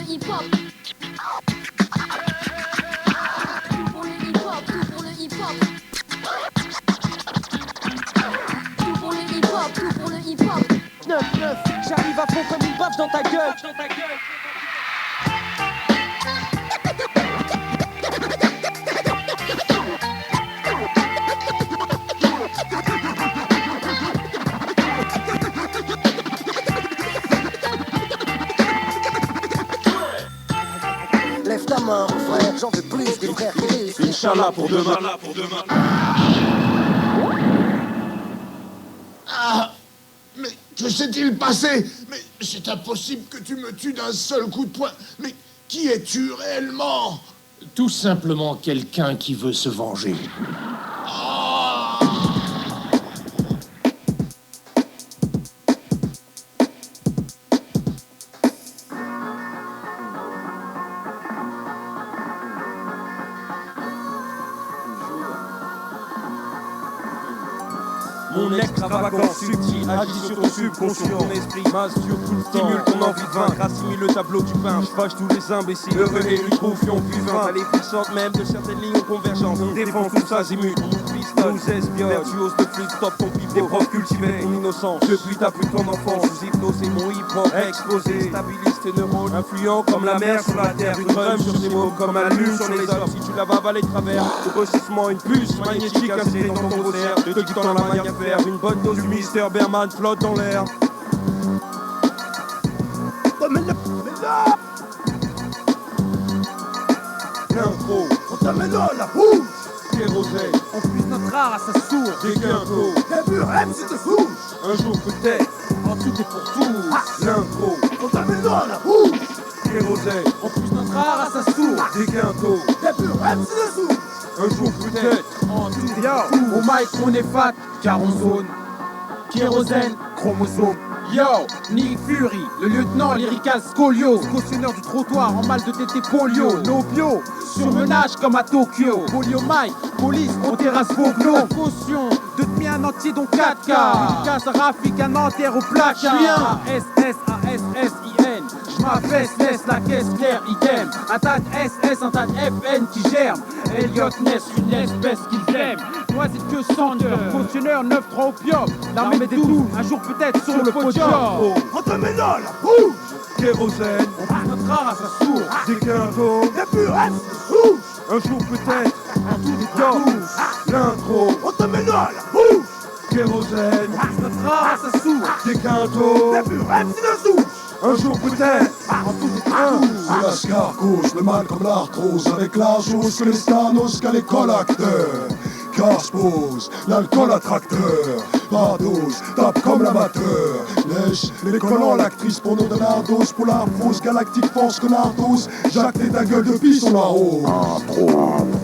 hip-hop. Tout pour le hip-hop, tout pour le hip-hop. Tout pour le hip-hop, tout pour le hip-hop. 9-9, j'arrive à fond comme une baffe dans ta gueule. Lève ta main, mon frère, j'en veux plus des frères qui risquent. Inch'Allah pour demain. Ah! Mais que s'est-il passé? Mais c'est impossible que tu me tues d'un seul coup de poing. Mais qui es-tu réellement? Tout simplement quelqu'un qui veut se venger. Ah! Mon extravagance subtile agit sur ton subconscient, ton esprit masse sur tout le temps, stimule ton envie de vaincre, assimile le tableau du pain, je fâche tous les imbéciles, heureux et l'utrophion puissante, à l'efficiente même de certaines lignes convergentes, on défend tous azimuts, on pistonne, nous espionne, virtuose de flûte, stop ton pivot, des profs cultivés, ton innocence, depuis ta plus ton enfance, sous hypnose et mon hip-hop, exposé, stabilise tes neurones, influent comme la mer sur la terre, une drum sur tes mots, comme la lune sur les hommes, si tu la vas avaler de travers, le grossissement, une puce magnétique insérée dans ton faussaire, te dictant la manière de faire, une bonne dose du mystère, Berman flotte dans l'air. L'intro, On t'amène la bouche! kérosène, On puise notre art à sa source. des quintos, Les burèmes, c'est de fouche! un jour peut-être, En tout et pour tous. l'intro, On t'amène la bouche! kérosène, On puise notre art à sa source. des quintos, Les burèmes, c'est de fouche! un jour peut-être, En tout et pour tous. Au mic on est fat, car on zone. Kérosène, chromosome. Yo, Nick Fury, le lieutenant lyrical Scolio, cautionneur du trottoir en mal de tété polio. Nos bio, surmenage comme à Tokyo. Polio Mike, police, on terrasse vos glows. Caution, de demi un entier dont 4K. Une casse raffique, un enterre au placard. J'suis un S-S-A-S-S-I-N. J'm'affaisse, laisse la caisse claire, idem. Un tas de SS, un tas de FN qui germe. Elliot Ness, une espèce qu'ils aiment. Noisette que Sander, cautionneur 9-3 opium. L'armée des 12, un jour peut-être sur le podium. On t'amène la bouche! kérosène, On passe notre art à sa source. des quintos, Les burèmes, c'est de fouche! un jour peut-être, En tout et pour tous. l'intro, On t'amène la bouche! kérosène, On passe notre art à sa source. des quintos, Les burèmes, c'est de fouche! un jour peut-être, En tout et pour tous. C'est la scarcouche, le mal comme l'arthrose, avec l'âge que les stanos qu'a l'école acteur. Casse pose, l'alcool attracteur, pas dose, tape comme l'amateur. Lèche, les collants, l'actrice porno de Nardos, pour la fausse galactique force que Nardos, Jacques t'es ta gueule depuis son arrose.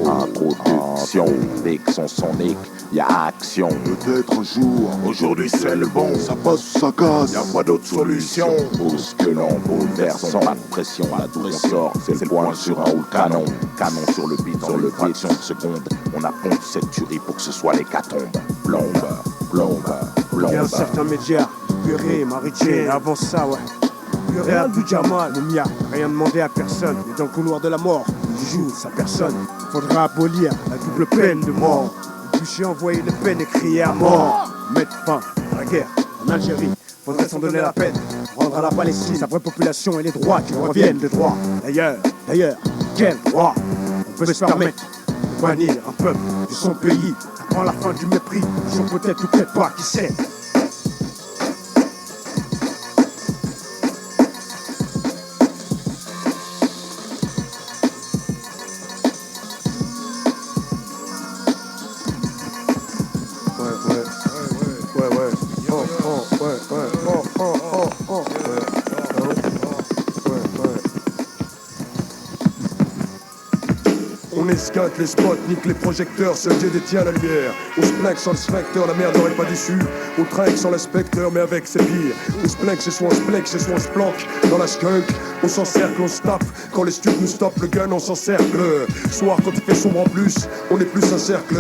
Introduction, dès que son sonique, y'a action. Peut-être un jour, Aujourd'hui c'est le bon, ça passe ou ça casse. y'a pas d'autre solution. Bousculant, bouleversant, pas de pression, la douce sort, c'est le point sur un ou le canon. Canon sur le beat, dans le fraction de seconde. On a pondu cette tuerie pour que ce soit l'hécatombe. Plombe, plombe, il y a un plombe. certain média, Purée, Maritché, avant ça, ouais. Purée, Abdou Jamal, le mia, rien demandé à personne, mais dans le couloir de la mort, il joue sa personne. Faudra abolir la double peine de mort. Le bûcher envoyer les peines et crier à mort. Mettre fin à la guerre en Algérie, faudrait s'en donner la peine. Rendre à la Palestine sa vraie population et les droits qui reviennent de droit. D'ailleurs, quel droit on peut se permettre de bannir un peuple de son pays avant la fin du mépris, sur peut-être ou peut-être pas, qui sait. On esquinte les spots, nique les projecteurs, seul Dieu détient la lumière. On se plaque sans le spectre, la merde n'aurait pas déçu. On trinque sans l'inspecteur, mais avec c'est pire. On se plaque, c'est soit on se plaque, c'est soit on se planque. Dans la skunk, on s'encercle, on se tape. Quand les stups nous stoppent le gun, on s'encercle. Soir, quand il fait sombre en plus, on est plus un cercle.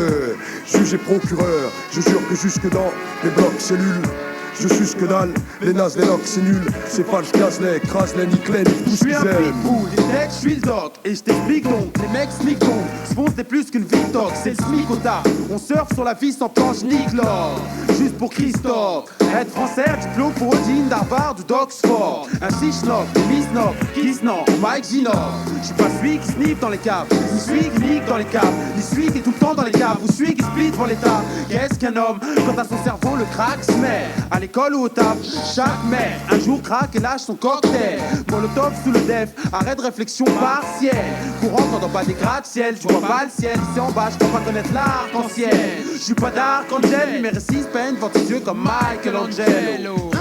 Juge et procureur, je jure que jusque dans les blocs cellules, je suce que dalle. Les nazes, les locks, c'est nul. C'est falche, casse-les, crase-les, nique-les, nique tout Je ce suis qu'ils un aiment. pitbull, les textes, je suis le doc. Et je t'explique donc, les mecs smic donc. Se font c'est plus qu'une victoire, c'est le smic au tard. On surfe sur la vie sans planche ni glore. Juste pour Christophe, être français, diplôme pour Odin, d'Harvard ou d'Oxford. Un chichnock, Misnock, Kisnor, Mike Ginov. Je suis pas celui qui sniffe dans les caves, ni celui qui nique dans les caves, ni celui qui est tout le temps dans les caves, ou celui qui split devant l'état. Qu'est-ce qu'un homme quand à son cerveau le crack se met? À l'école ou au taf, chaque mec un jour craque et lâche son cocktail. Molotov sous le def, arrêt de réflexion partielle. Courant quand on bat des gratte-ciel, tu vois pas le ciel. Ici en bas, je crois pas connaître l'arc-en-ciel. Je suis pas d'arc-en-ciel, mes récits se peignent devant tes yeux comme Michelangelo.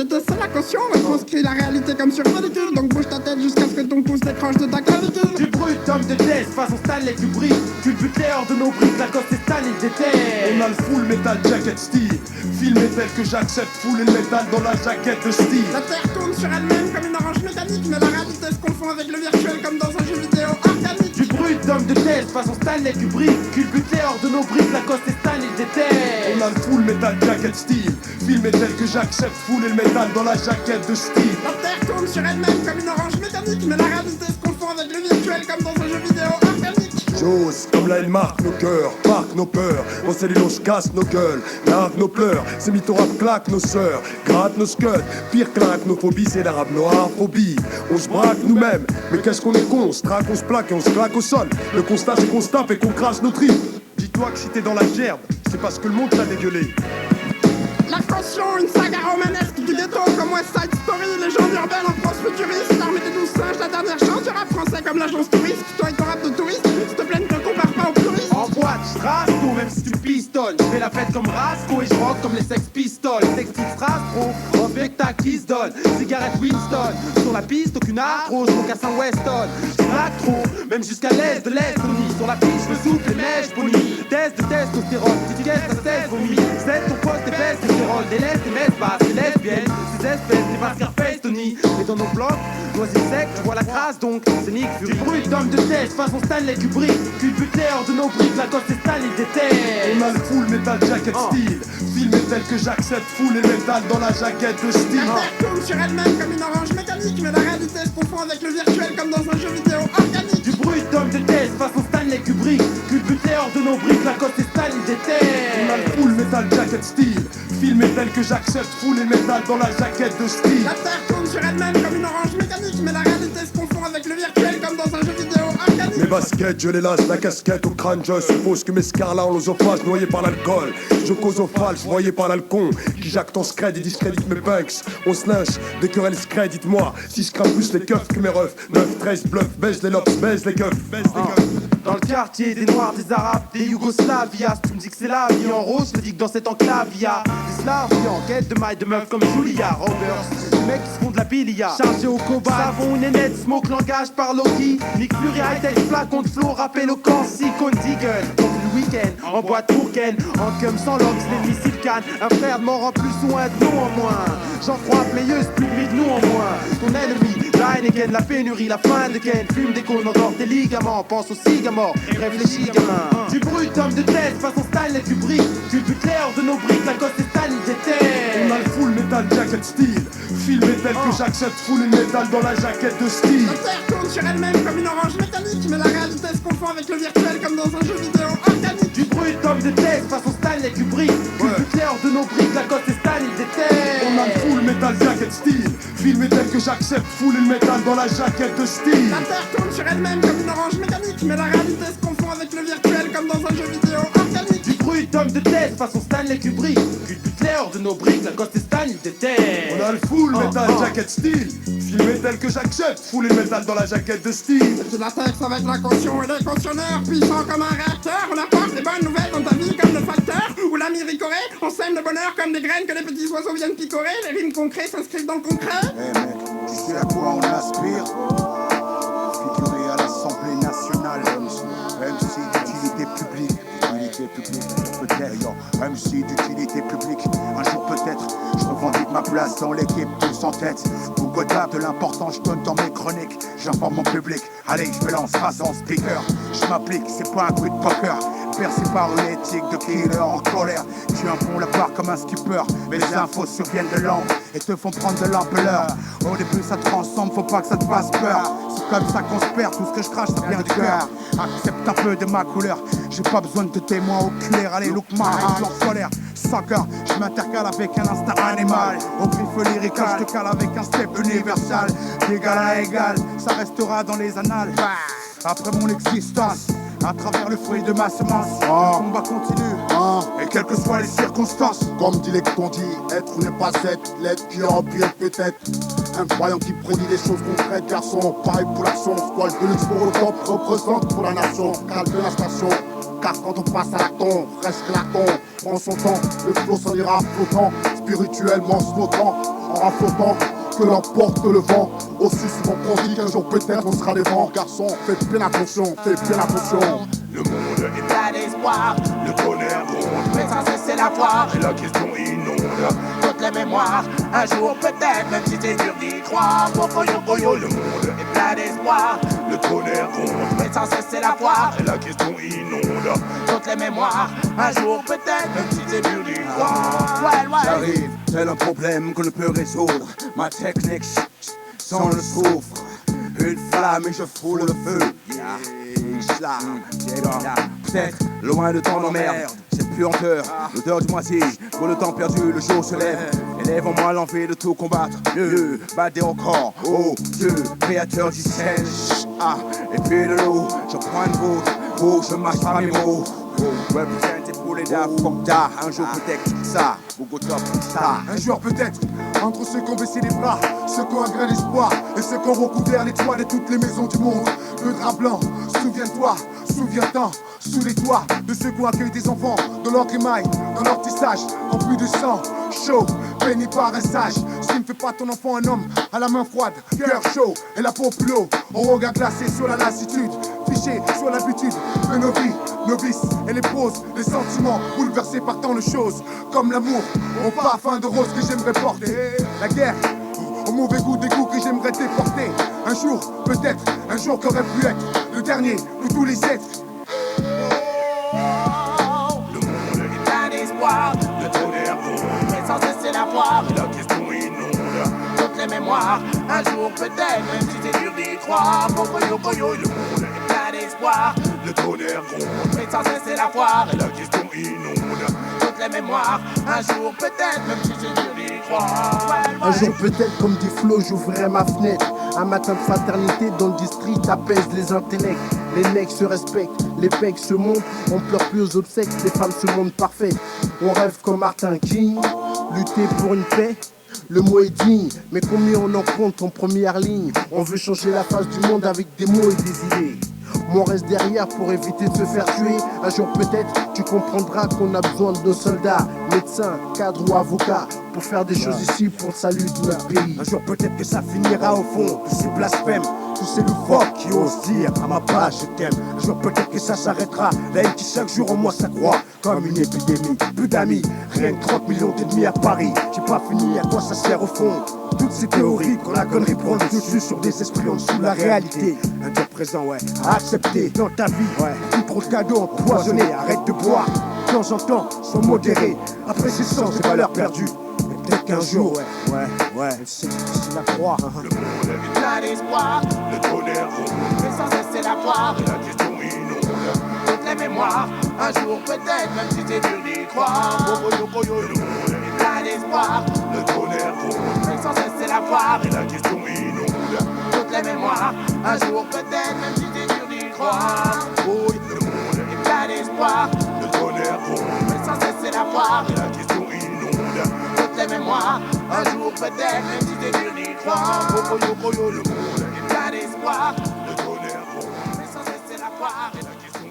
C'est la caution, retranscrit la réalité comme sur pellicule. Donc bouge ta tête jusqu'à ce que ton pouce décroche de ta clavicule. Du brut, homme de test, façon Stanley Kubrick. Tu butes hors de nos briques, la coste est Stan, il déteste. On a le full metal jacket style. Filmé tel que j'accepte, fouler le métal dans la jaquette de style. La terre tourne sur elle-même comme une orange mécanique, mais la réalité se confond avec le virtuel comme dans un jeu vidéo organique. Du brut, homme de test, façon Stanley Kubrick. Tu butes hors de nos briques, la coste est Stan, il déteste. On a le full metal jacket style. Filmé tel que j'accepte, fouler le métal dans la jaquette de style. La terre tourne sur elle-même comme une orange mécanique, mais la réalité se confond avec le virtuel comme dans un jeu vidéo organique. J'ose, comme là elle marque nos cœurs, marque nos peurs. On s'éloge, casse nos gueules, lave nos pleurs. Ces mythos rap claque nos sœurs, gratte nos scuds. Pire claque nos phobies, c'est l'arabe noir phobie. On se braque nous-mêmes, mais qu'est-ce qu'on est con. On se traque, on se plaque et on se claque au sol. Le constat c'est qu'on se tape et qu'on crache nos tripes. Dis-toi que si t'es dans la gerbe, c'est parce que le monde t'a dégueulé. La caution, une saga romanesque du ghetto comme West Side Story. Légende urbaine en France futuriste, l'armée des 12 singes, la dernière chance du rap français comme l'agence touriste. Toi et ton rap de touriste, s'il te plaît ne te compare pas aux puristes. En boîte, je rase tout, même si tu pistonnes. Je fais la fête comme Rasco et je rock comme les Sex Pistols. Textile Strasbourg, en spectacle qui se donne. Cigarette Winston, sur la piste aucune arthrose, mon cassin Weston. Je craque trop, même jusqu'à l'est de l'Estonie. Sur la piste, je me souffle les mèches bonies. Test de testostérone, si tu guettes à 16 vomi. C'est ton poste et baisse tes stérols, des lestes, des messes basses, des lesbiennes. Ces espèces, des masques face Tony. Et dans nos blocs, loisirs secs, tu vois la crasse donc, c'est Nick Fury. Du brut, homme de test, façon Stanley Kubrick. Tu butes hors de nos briques, la coste est Stan, il déteste. On a le full metal jacket style. Filmé tel que j'accepte, full et métal dans la jaquette de style. La terre tourne sur elle-même comme une orange mécanique, mais la réalité se confond avec le virtuel comme dans un jeu vidéo organique. Du brut, homme de test, façon Stanley Kubrick. Tu butes hors de nos briques, la coste est Stan, il déteste. On a le full metal jacket style. Filmé tel que j'accepte, full et métal dans la jaquette de style. La terre tourne sur elle-même comme une orange mécanique, mais la réalité se confond avec le virtuel comme dans un jeu vidéo organique. Mes baskets, je les lasse, la casquette au crâne, je suppose que mes scarlats ont l'osophage noyé par l'alcool. Je cause aux falches, noyé par l'alcool, qui jacte en scred et discrédite mes punks. On se lynche, des querelles scred, dites-moi, si je crame plus les keufs que mes refs. 9, 13, bluff, baise les lobs, baise les keufs, baise les keufs. Dans le quartier des Noirs, des Arabes, des Yougoslavias. Tu me dis que c'est la vie en rose, je me dis que dans cette enclave il y a des Slaves en quête de mailles de meufs comme Julia Roberts. Les mecs qui se font de la pilia, chargés au cobalt. Savon, nénette, smoke, langage par Loki. Nick Fury, high-tech, flacon de flow, rap éloquent, Sicone, Deagle. Dans le week-end, en boîte pour Ken, en cum sans lox, l'ennemi s'il canne. Un frère mort en plus ou un de nous en moins. J'en crois playeuse, plus de nous en moins. Ton ennemi, la Heineken, la pénurie, la fin de Ken. Fume des cônes, endort tes ligaments. Pense aux cigamores, réfléchis gamin. Du brut, homme de tête, façon Stanley Kubrick. Tu butes l'air de nos briques, la coste est Stan, il déteste. On a le full metal jacket style. Filmé tel que j'accepte, full et métal dans la jaquette de style. La terre tourne sur elle-même comme une orange mécanique, mais la réalité se confond avec le virtuel comme dans un jeu vidéo organique. Du brut, homme de tête, façon Stanley Kubrick. Tu butes l'air de nos briques, la coste est Stan, il déteste. On a le full metal jacket style. Filmé tel que j'accepte, full et métal dans la jaquette de style. La terre tourne sur elle-même comme une orange mécanique, mais la réalité se confond avec le virtuel comme dans un jeu vidéo organique. Du brut, homme de tête, façon Stanley Kubrick. Tu butes l'air de nos briques, la coste est Stan, il déteste. On a le full metal jacket style. Filmé tel que j'accepte, full et métal dans la jaquette de style. Je la texte avec la caution et les cautionneurs, puissants comme un réacteur. On apporte les bonnes nouvelles dans ta vie comme le facteur. Ou l'ami ricoré, on sème le bonheur comme des graines que les petits oiseaux viennent picorer. Les rimes concrètes s'inscrivent dans le concret. Eh mec, tu sais à quoi on aspire? Figurer à l'Assemblée nationale. MC d'utilité publique. Peut-être, MC d'utilité publique. Un jour peut-être, je revendique ma place dans l'équipe tous en tête. Bogota, de l'importance je donne dans mes chroniques. J'informe mon public, allez je me lance face en speaker. Je m'applique, c'est pas un coup de poker. bercé par une éthique de killer en colère. Tu un pont la barre comme un skipper, mais les infos surviennent de l'ombre et te font prendre de l'ampleur. Au début ça transforme, faut pas que ça te fasse peur. C'est comme ça qu'on se perd, tout ce que je crache ça vient du cœur. Accepte un peu de ma couleur, j'ai pas besoin de témoins oculaires. Allez look ma en colère, sans cœur, je m'intercale avec un instinct animal. Au griffe lyrical, je te cale avec un step universal. D'égal à égal, ça restera dans les annales. Après mon existence, à travers le fruit de ma semence, le combat continue, et quelles que soient les circonstances. Comme dit les dit, être n'est pas être, l'être qui remplit peut-être. Un croyant qui prédit des choses concrètes, garçon, pareil pour l'action. Squal de luxe pour le top, représente pour la nation, calme de la station. Car quand on passe à l'acton, reste l'acton, prend son temps, le flot s'en ira flottant, spirituellement flottant, en raflotant, que l'emporte le vent. Aussi souvent qu'on dit qu'un jour peut-être on sera des vents. Garçon, fais bien attention, fais bien attention. Le monde est plein d'espoir, le tonnerre gronde, mais sans cesser la foire, et la question inonde toutes les mémoires. Un jour peut-être, même si c'est dur d'y croire. Boyo, le monde est plein d'espoir, le tonnerre gronde, mais sans cesser la foire, et la question inonde toutes les mémoires. Un jour peut-être, même si c'est dur d'y croire. J'arrive, tel un problème qu'on ne peut résoudre. Ma technique sans le soufre, une flamme et je foule le feu. Peut-être loin de ton emmerde, cette puanteur, l'odeur du moisi, pour le temps perdu, le jour se lève. Élève en moi l'envie de tout combattre, mieux, battre encore, oh Dieu, créateur du ciel. Et puis de l'eau, je prends une goutte, oh je mâche pas mes mots. Représenter pour les dames, fuck that, un jour peut-être ça, ça. Un jour peut-être, entre ceux qui ont baissé les bras, ceux qui ont un grain d'espoir et ceux qui ont recouvert les toits de toutes les maisons du monde. Le drap blanc, souviens-toi, souviens-t'en, sous les toits de ceux qui ont accueilli des enfants dans leur émail, dans leur tissage, rempli de sang, chaud, béni par un sage. S'il ne fait pas ton enfant un homme, à la main froide, cœur chaud et la peau plus haut, au regard glacé sur la lassitude, fiché sur l'habitude de nos vies, nos vices et les poses, les sentiments bouleversés par tant de choses, comme l'amour, au parfum de rose que j'aimerais porter, la guerre, au mauvais goût des goûts que j'aimerais déporter. Un jour, peut-être, un jour qu'aurait pu être le dernier de tous les êtres. Le monde est plein d'espoir, le tonnerre gronde, mais sans cesser la foire, et la question inonde toutes les mémoires. Un jour peut-être, même si c'est dur d'y croire. Boyo, le monde est plein d'espoir, le tonnerre gronde, mais sans cesser la foire, et la question inonde toutes les mémoires. Un jour peut-être, même si c'est dur d'y croire. Un jour peut-être comme dit Flo, j'ouvrirai ma fenêtre. Un matin de fraternité dans le district apaise les intellects. Les mecs se respectent, les pecs se montent. On pleure plus aux obsèques, les femmes se montrent parfaites. On rêve comme Martin King, lutter pour une paix. Le mot est digne, mais combien on en compte en première ligne? On veut changer la face du monde avec des mots et des idées. Moi on reste derrière pour éviter de se faire tuer. Un jour peut-être tu comprendras qu'on a besoin de nos soldats, médecins, cadres ou avocats, pour faire des choses ici pour le salut de notre pays. Un jour peut-être que ça finira au fond de ces blasphèmes, tous ces loufoques qui osent dire à ma page je t'aime. Un jour peut-être que ça s'arrêtera, la haine qui chaque jour en moi s'accroît comme une épidémie. Plus d'amis, rien que 30 millions d'ennemis à Paris. J'ai pas fini, à quoi ça sert au fond? Toutes ces théories qu'on la connerie prendre dessus sur des esprits en dessous de la réalité. Un jour présent, ouais, à accepter dans ta vie, ouais. Plus trop de cadeaux empoisonnés, arrête de boire. De temps en temps, sois modéré, après ces sens des valeurs perdues. Et peut-être qu'un jour, ouais, c'est la croix. Le monde est plein d'espoir, le tonnerre gronde, mais sans cesser la foire, et la question inonde toutes les mémoires. Un jour peut-être, même si c'est dur d'y croire. Boyo, le monde est plein d'espoir, le tonnerre gronde, mais sans cesser la foire, et la question inonde toutes les mémoires. Un jour peut-être, même si c'est dur d'y croire. Oui, le monde est plein d'espoir, le tonnerre gronde, mais sans cesser la foire, et la question inonde toutes les mémoires. Un jour peut-être, même si c'est dur d'y croire. Boyo, le monde est plein d'espoir, le tonnerre gronde, mais sans cesser la foire, et la question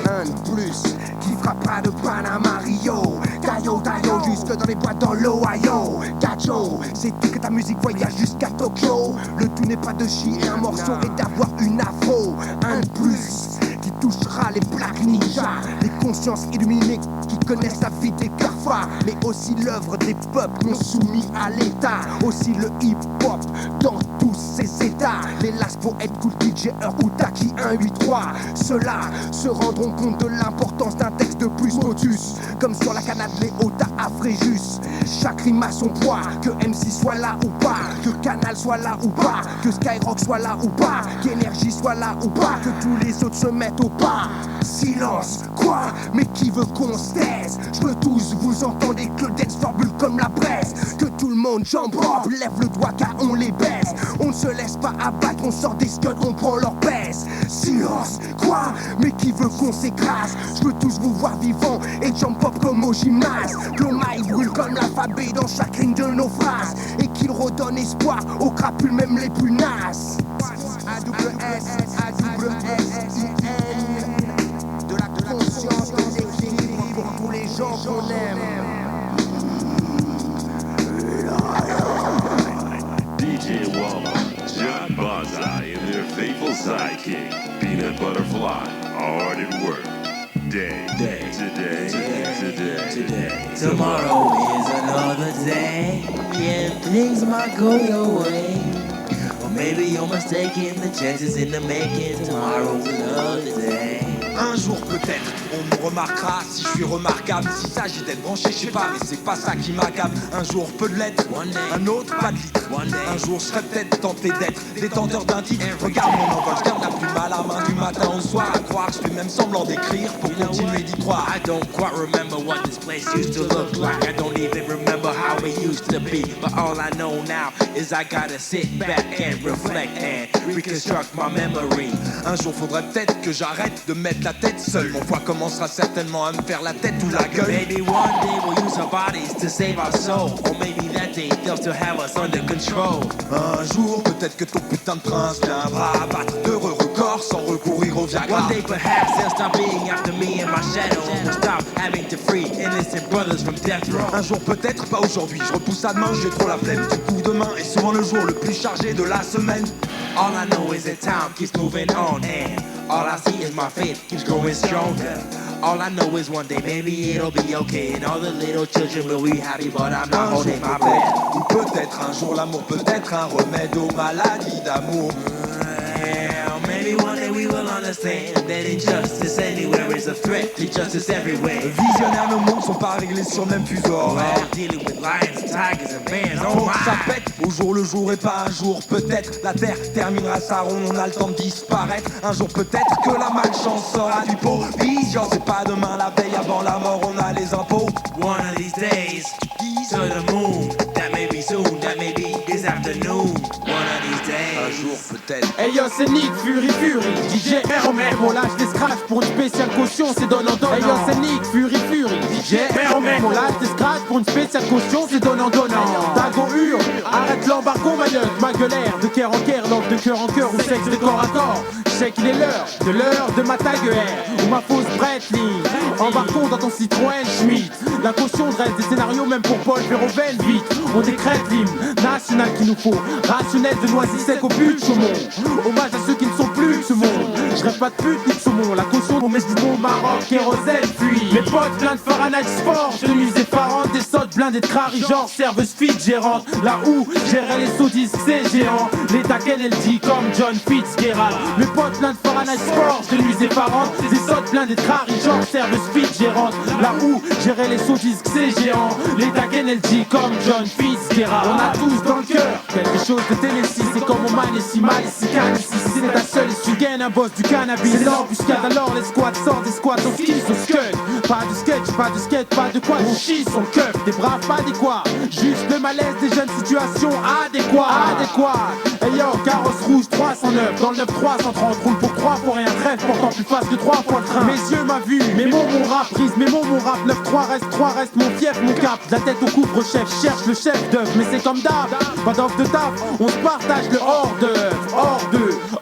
Un de plus qui frappera de Panama Rio. Tayo, jusque dans les boîtes dans l'Ohio. Gacho, c'est dit que ta musique voyage jusqu'à Tokyo. Le tout n'est pas de chier un morceau et d'avoir une afro. Un de plus qui touchera les plaques ninja, les consciences illuminées qui connaissent la vie des cafards, mais aussi l'œuvre des peuples non soumis à l'État. Aussi le hip-hop dans tous ses états. Les last poètes, cool DJ, ou Taki 183. Ceux-là se rendront compte de l'importance d'un texte de plus motus. Comme sur la canade Léota à Fréjus. Chaque rime a son poids. Que MC soit là ou pas, que Canal soit là ou pas, que Skyrock soit là ou pas, qu'Énergie soit là ou pas, que tous les autres se mettent au pas. Silence, quoi? Mais qui veut qu'on se taise? Je veux tous vous entendez que le dance bulle comme la presse. Que tout le monde jump up, lève le doigt car on les baisse. On ne se laisse pas abattre, on sort des scuds, on prend leur baisse. Silence, quoi? Mais qui veut qu'on s'écrase? Je veux tous vous voir vivants et jump up comme au gymnase. Que le mic brûle comme l'alphabet dans chacune de nos phrases. Et qu'il redonne espoir aux crapules, même les plus nazes. A-double-S-I-N de la conscience, de l'équilibre pour tous les gens qu'on aime. DJ Walla, John Banzai, and their faithful sidekick, Peanut Butterfly, hard at work. Day, today. Tomorrow is another day, and things might go your way. Or maybe you're mistaken, the chances in the making. Tomorrow's another day. Un jour peut-être, on me remarquera si je suis remarquable. S'il s'agit d'être branché, je sais pas, mais c'est pas ça qui m'accable. Un jour peut l'être, un autre pas de litre. Un jour je serais peut-être tenté d'être détenteur d'un titre. Regarde mon envol, je garde la plume à la main du matin au soir. À croire, je fais même semblant d'écrire pour continuer d'y croire. I don't quite remember what this place used to look like. I don't even remember how it used to be. But all I know now is I gotta sit back and reflect and reconstruct my memory. Un jour faudrait peut-être que j'arrête de mettre la tête seule. Mon foie commencera certainement à me faire la tête ou la gueule. Maybe one day we'll use our bodies to save our soul. Or maybe that day they'll still have us under control. Un jour peut-être que ton putain de prince viendra battre d'heureux records sans recourir au Viagra. One day perhaps they'll stop being after me and my shadow. We'll stop having to free innocent brothers from death row. Un jour peut-être, pas aujourd'hui, je repousse à demain, j'ai trop la flemme. Du coup demain est souvent le jour le plus chargé de la semaine. All I know is that time keeps moving on, and all I see is my faith keeps growing stronger. All I know is one day maybe it'll be okay, and all the little children will be happy, but I'm not holding my breath. Ou peut-être un jour l'amour peut être un remède aux maladies d'amour. Yeah, maybe one day we will understand that injustice anywhere is a threat to justice everywhere. Visionnaires, nos mondes sont pas réglés sur le même fuseau horaire. We're dealing with lions, tigers and bears. Oh Faut que ça my! pète au jour le jour et pas un jour peut-être. La terre terminera sa ronde, on a le temps de disparaître. Un jour peut-être que la malchance sera du pot. Vision, c'est pas demain, la veille avant la mort, on a les impôts. One of these days, to the moon. That may be soon, that may be this afternoon. One of these days. Un jour peut-être. Hey yo, c'est Nick Fury, DJ R.O.M. On lâche des scratchs pour une spéciale caution, c'est donnant-donnant. Hey yo, c'est Nick Fury, DJ R.O.M. On lâche des scratchs pour une spéciale caution, c'est donnant-donnant. Dago hurle, arrête l'embargo, ma gueulère. De cœur en cœur, donc de cœur en cœur, ou sexe de corps à corps. Je sais qu'il est l'heure de ma taguère ou ma fausse Bretling. Embarquons dans ton Citroën Schmitt. La caution dresse des scénarios même pour Paul Verhoeven. Vite, on décrète l'hymne national qu'il nous faut. Rationnel de noisy sec au but de Chaumont. Hommage à ceux qui ne sont plus de ce monde. Je rêve pas de pute ni de saumon. La caution on met du bon Maroc, kérosène puis mes potes plein de Fahrenheit Sport. Je mise effarante, des sottes blindées de crari genre serveuse fit gérante. Là où gérer les sauts disques c'est géant. Les taquets elle dit comme John Fitzgerald. Mes potes plein de Fahrenheit Sport. Je mise effarante, des sottes blindées de crari genre serveuse fit gérante. Là où gérer les sauts disques c'est géant. Les taquets elle dit comme John Fitzgerald. On a tous dans le cœur quelque chose de Tennessee. C'est comme on manie si mal ici calme ici. Si c'est ta seule et tu gagnes un boss du cannabis. C'est l'embuscade alors les squats sortent des squats. On skis au skunk. Pas de sketch, pas de skate, pas de quoi. On chie son cup. Des braves pas adéquats. Juste le malaise des jeunes situations adéquates. Hey yo, carrosse rouge 309. Dans le 9 330. Roule pour 3 pour rien. Trêve pourtant plus fast que 3 fois le train. Mes yeux, ma vue, mes mots, mon rap. Prise, mes mots, mon rap. 9-3 reste mon fief, mon cap. La tête au couvre-chef. Cherche le chef d'œuvre. Mais c'est comme d'hab. Pas d'offre de taf. On se partage le hors d'œuvre.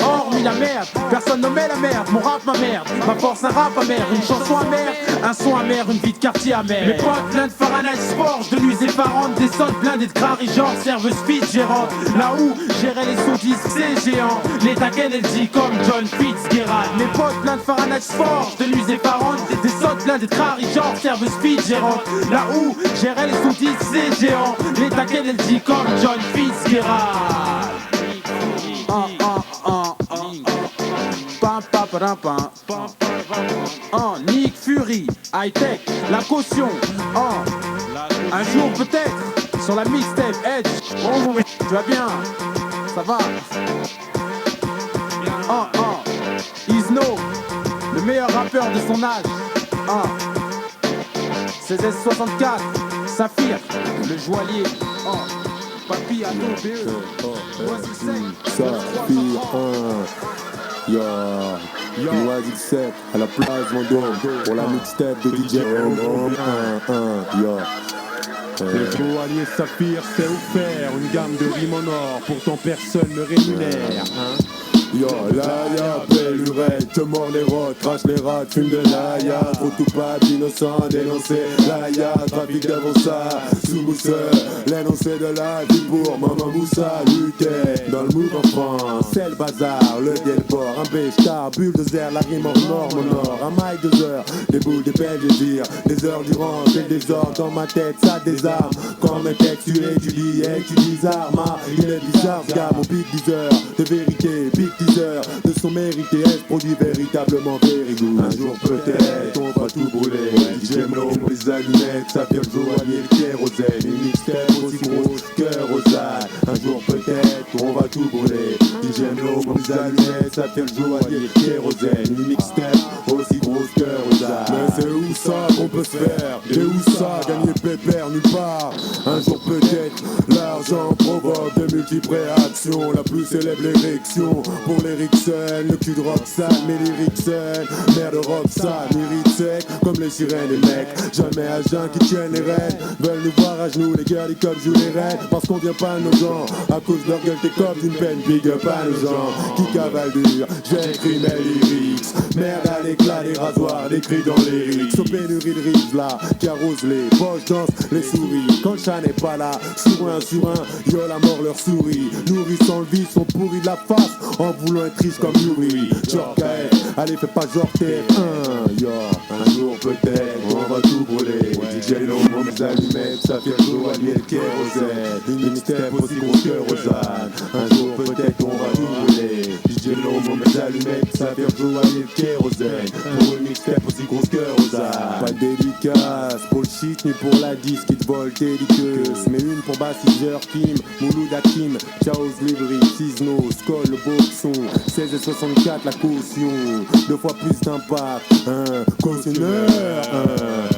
Hormis la merde. Personne nommait la merde. Mon rap, ma merde. Ma force, un rap amer. Une chanson amère. Un son amer. Une vie de quartier amer. Mes potes plein de Fahrenheit Sport. De nuits effarantes. Des sols blindés de crari genre serveuse fit gérante. Là où gérer les son disque, c'est géant. Les taquets, elle dit comme John Fitzgerald. Mes potes plein de Fahrenheit Forge, de nuits effarantes. Des sottes plein de trari, genre serveuse speed gérante. Là où GRL et son disque, c'est géant. Les taquets, elle dit comme John Fitzgerald. Nick Fury, high tech, la caution. Un jour peut-être sur la mixtape Edge. Tu vas bien, ça va. Isno, le meilleur rappeur de son âge. CZ64, Saphir, le joaillier. Papy, Ado, BE. Saphir, Noisy 7 à la place Vendôme pour la mixtape de DJ Le joaillier Saphir sait où faire une gamme de rimes en or, pourtant personne ne rémunère. Yo, Laïa, belle urette, te mord les rottes, crache les rats, fume de Laïa, trop coupable, innocent, dénoncé, Laïa, trafic d'avancée, sous mousseur, l'énoncé de la vie pour Maman Moussa, lutter dans le move en France, c'est le bazar, le Delport, un béchtar, bulldozer, la rime hors norme en or, un maille 2 heures, des boules, des belles désirs, des heures durant, c'est le désordre dans ma tête, ça désarme, quand mes textes tu étudies, il est bizarre, ce gars, mon big 10 heures, de vérité, big de son mérité, elle produit véritablement périgou. Un jour peut-être on va tout brûler. DJ Mlo, les allumettes, ça vient le joaillier, le kérosène. Une mixtape aussi grosse que Rosaille. Un jour peut-être on va tout brûler. DJ Mlo, les allumettes, ça vient le joaillier, le kérosène. Une mixtape aussi grosse que Rosaille. Mais c'est où ça qu'on peut se faire? Et où ça, gagner pépère nulle part? Un jour peut-être l'argent provoque de multiples réactions. La plus célèbre l'érection pour les Rixen, le cul de Roxane, mais les Rixen, mère de Roxane, mérite sec comme les sirènes, les mecs, jamais à jeun qui tiennent les rênes, veulent nous voir à genoux, les girls, les cops jouent les reines, parce qu'on vient pas à nos gens, à cause de leur gueule, t'es cops d'une peine, big up à nos gens, qui cavalent dur, j'écris mes lyrics, merde à l'éclat des rasoirs, des cris dans les lyrics, aux pénuries de rives là, qui arrosent les poches, dansent les souris, quand le chat n'est pas là, sur un, yo la mort leur sourit, nourrissant le vide, sont pourris de la face, en voulant être triste comme Yuri, genre KF, allez fais pas genre TF1, yo, un jour peut-être, on va tout brûler, DJ Lomo, mes allumettes, ça fait le joaillier, le kérosène, une mixtape aussi grosse que Rosanne, un jour peut-être on va tout brûler, DJ Lomo, mes allumettes, ça fait le joaillier, le kérosène, pour une mixtape aussi grosse que Rosanne, pas de dédicace, pour le shit ni pour la disque qui te vole déliqueuse, mais une pour Bassiseur, Kim, Mouloud Hakim, Chaos Livry, Cisno, Skoll, le boxon, 16 et 64 la caution, 2 fois plus d'impact, cautionneur,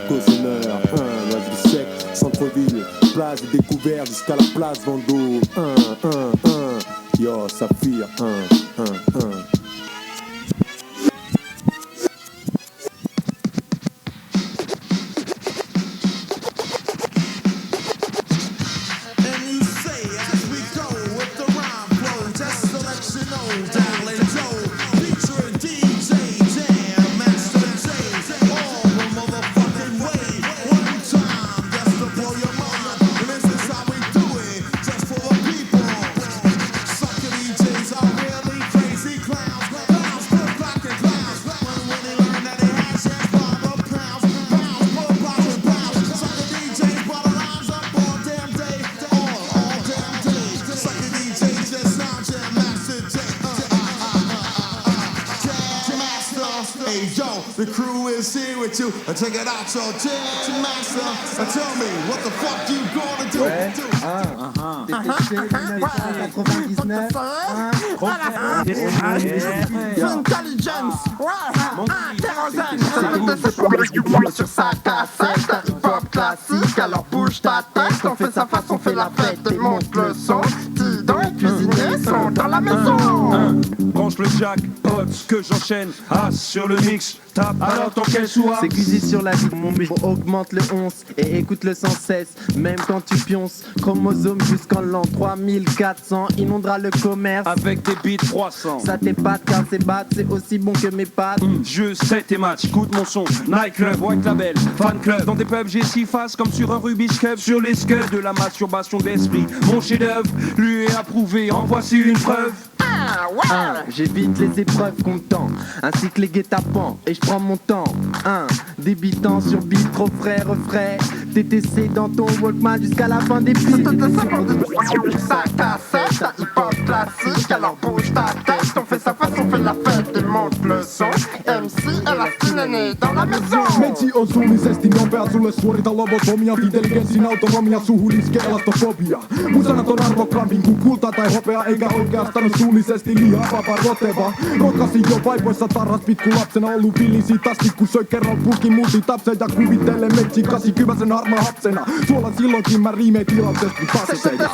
vas-y sec, centre-ville, place de découvert jusqu'à la place Vendôme, yo, Saphir, The crew is here with you. Check it out, your jam master. Tell me, what the fuck you gonna do? Intelligence, kérosène, sur sa cassette, hip-hop classique, alors bouge ta tête, on fait sa face, on fait la fête et monte le son. Tidon et cuisinier sont dans la maison. Branche le jack, potes que j'enchaîne. As sur le mix, tape alors tant qu'elle soit. C'est cuisé sur la vie, mon micro augmente le 11 et écoute-le sans cesse. Même quand tu pionces, chromosome jusqu'en l'an 3400 inondera le commerce avec des beats 300. Ça t'épate car c'est bat, c'est aussi bon que mes pattes. Je sais tes matchs, écoute mon son. Night Club, White Label, Fan Club. Dans des pubs j'ai 6 faces comme sur un Rubik's Cube. Sur les scuds de la masturbation d'esprit. Mon chef-d'œuvre lui est approuvé, en voici une preuve. J'évite les épreuves comptant, ainsi que les guet-apens, et je prends mon temps. Débitant sur beat, trop frais, refrais. TTC dans ton Walkman jusqu'à la fin des pieds. Ça cassette, ta hip-hop classique, alors bouge ta tête, on fait sa face, on fait la fête et monte le son. MC, Elastinene dans la maison. Metsi on suullisesti nopea, sulle suorita lobotomia. Intelligenssin autonomia, suhun iskee elastofobia. Mun sanat on arvokkaammin kuin kulta tai hopea, eikä oikeastaan suullisesti liian vapaa roteva. Rokasin jo vaivoissa tarras pitku lapsena, ollut villisi asti kun söi kerran purkin multitapsen ja kuvittele metsi 80 harmaa hapsena. Suola silloinkin mä riimeen tilauksesti passeja.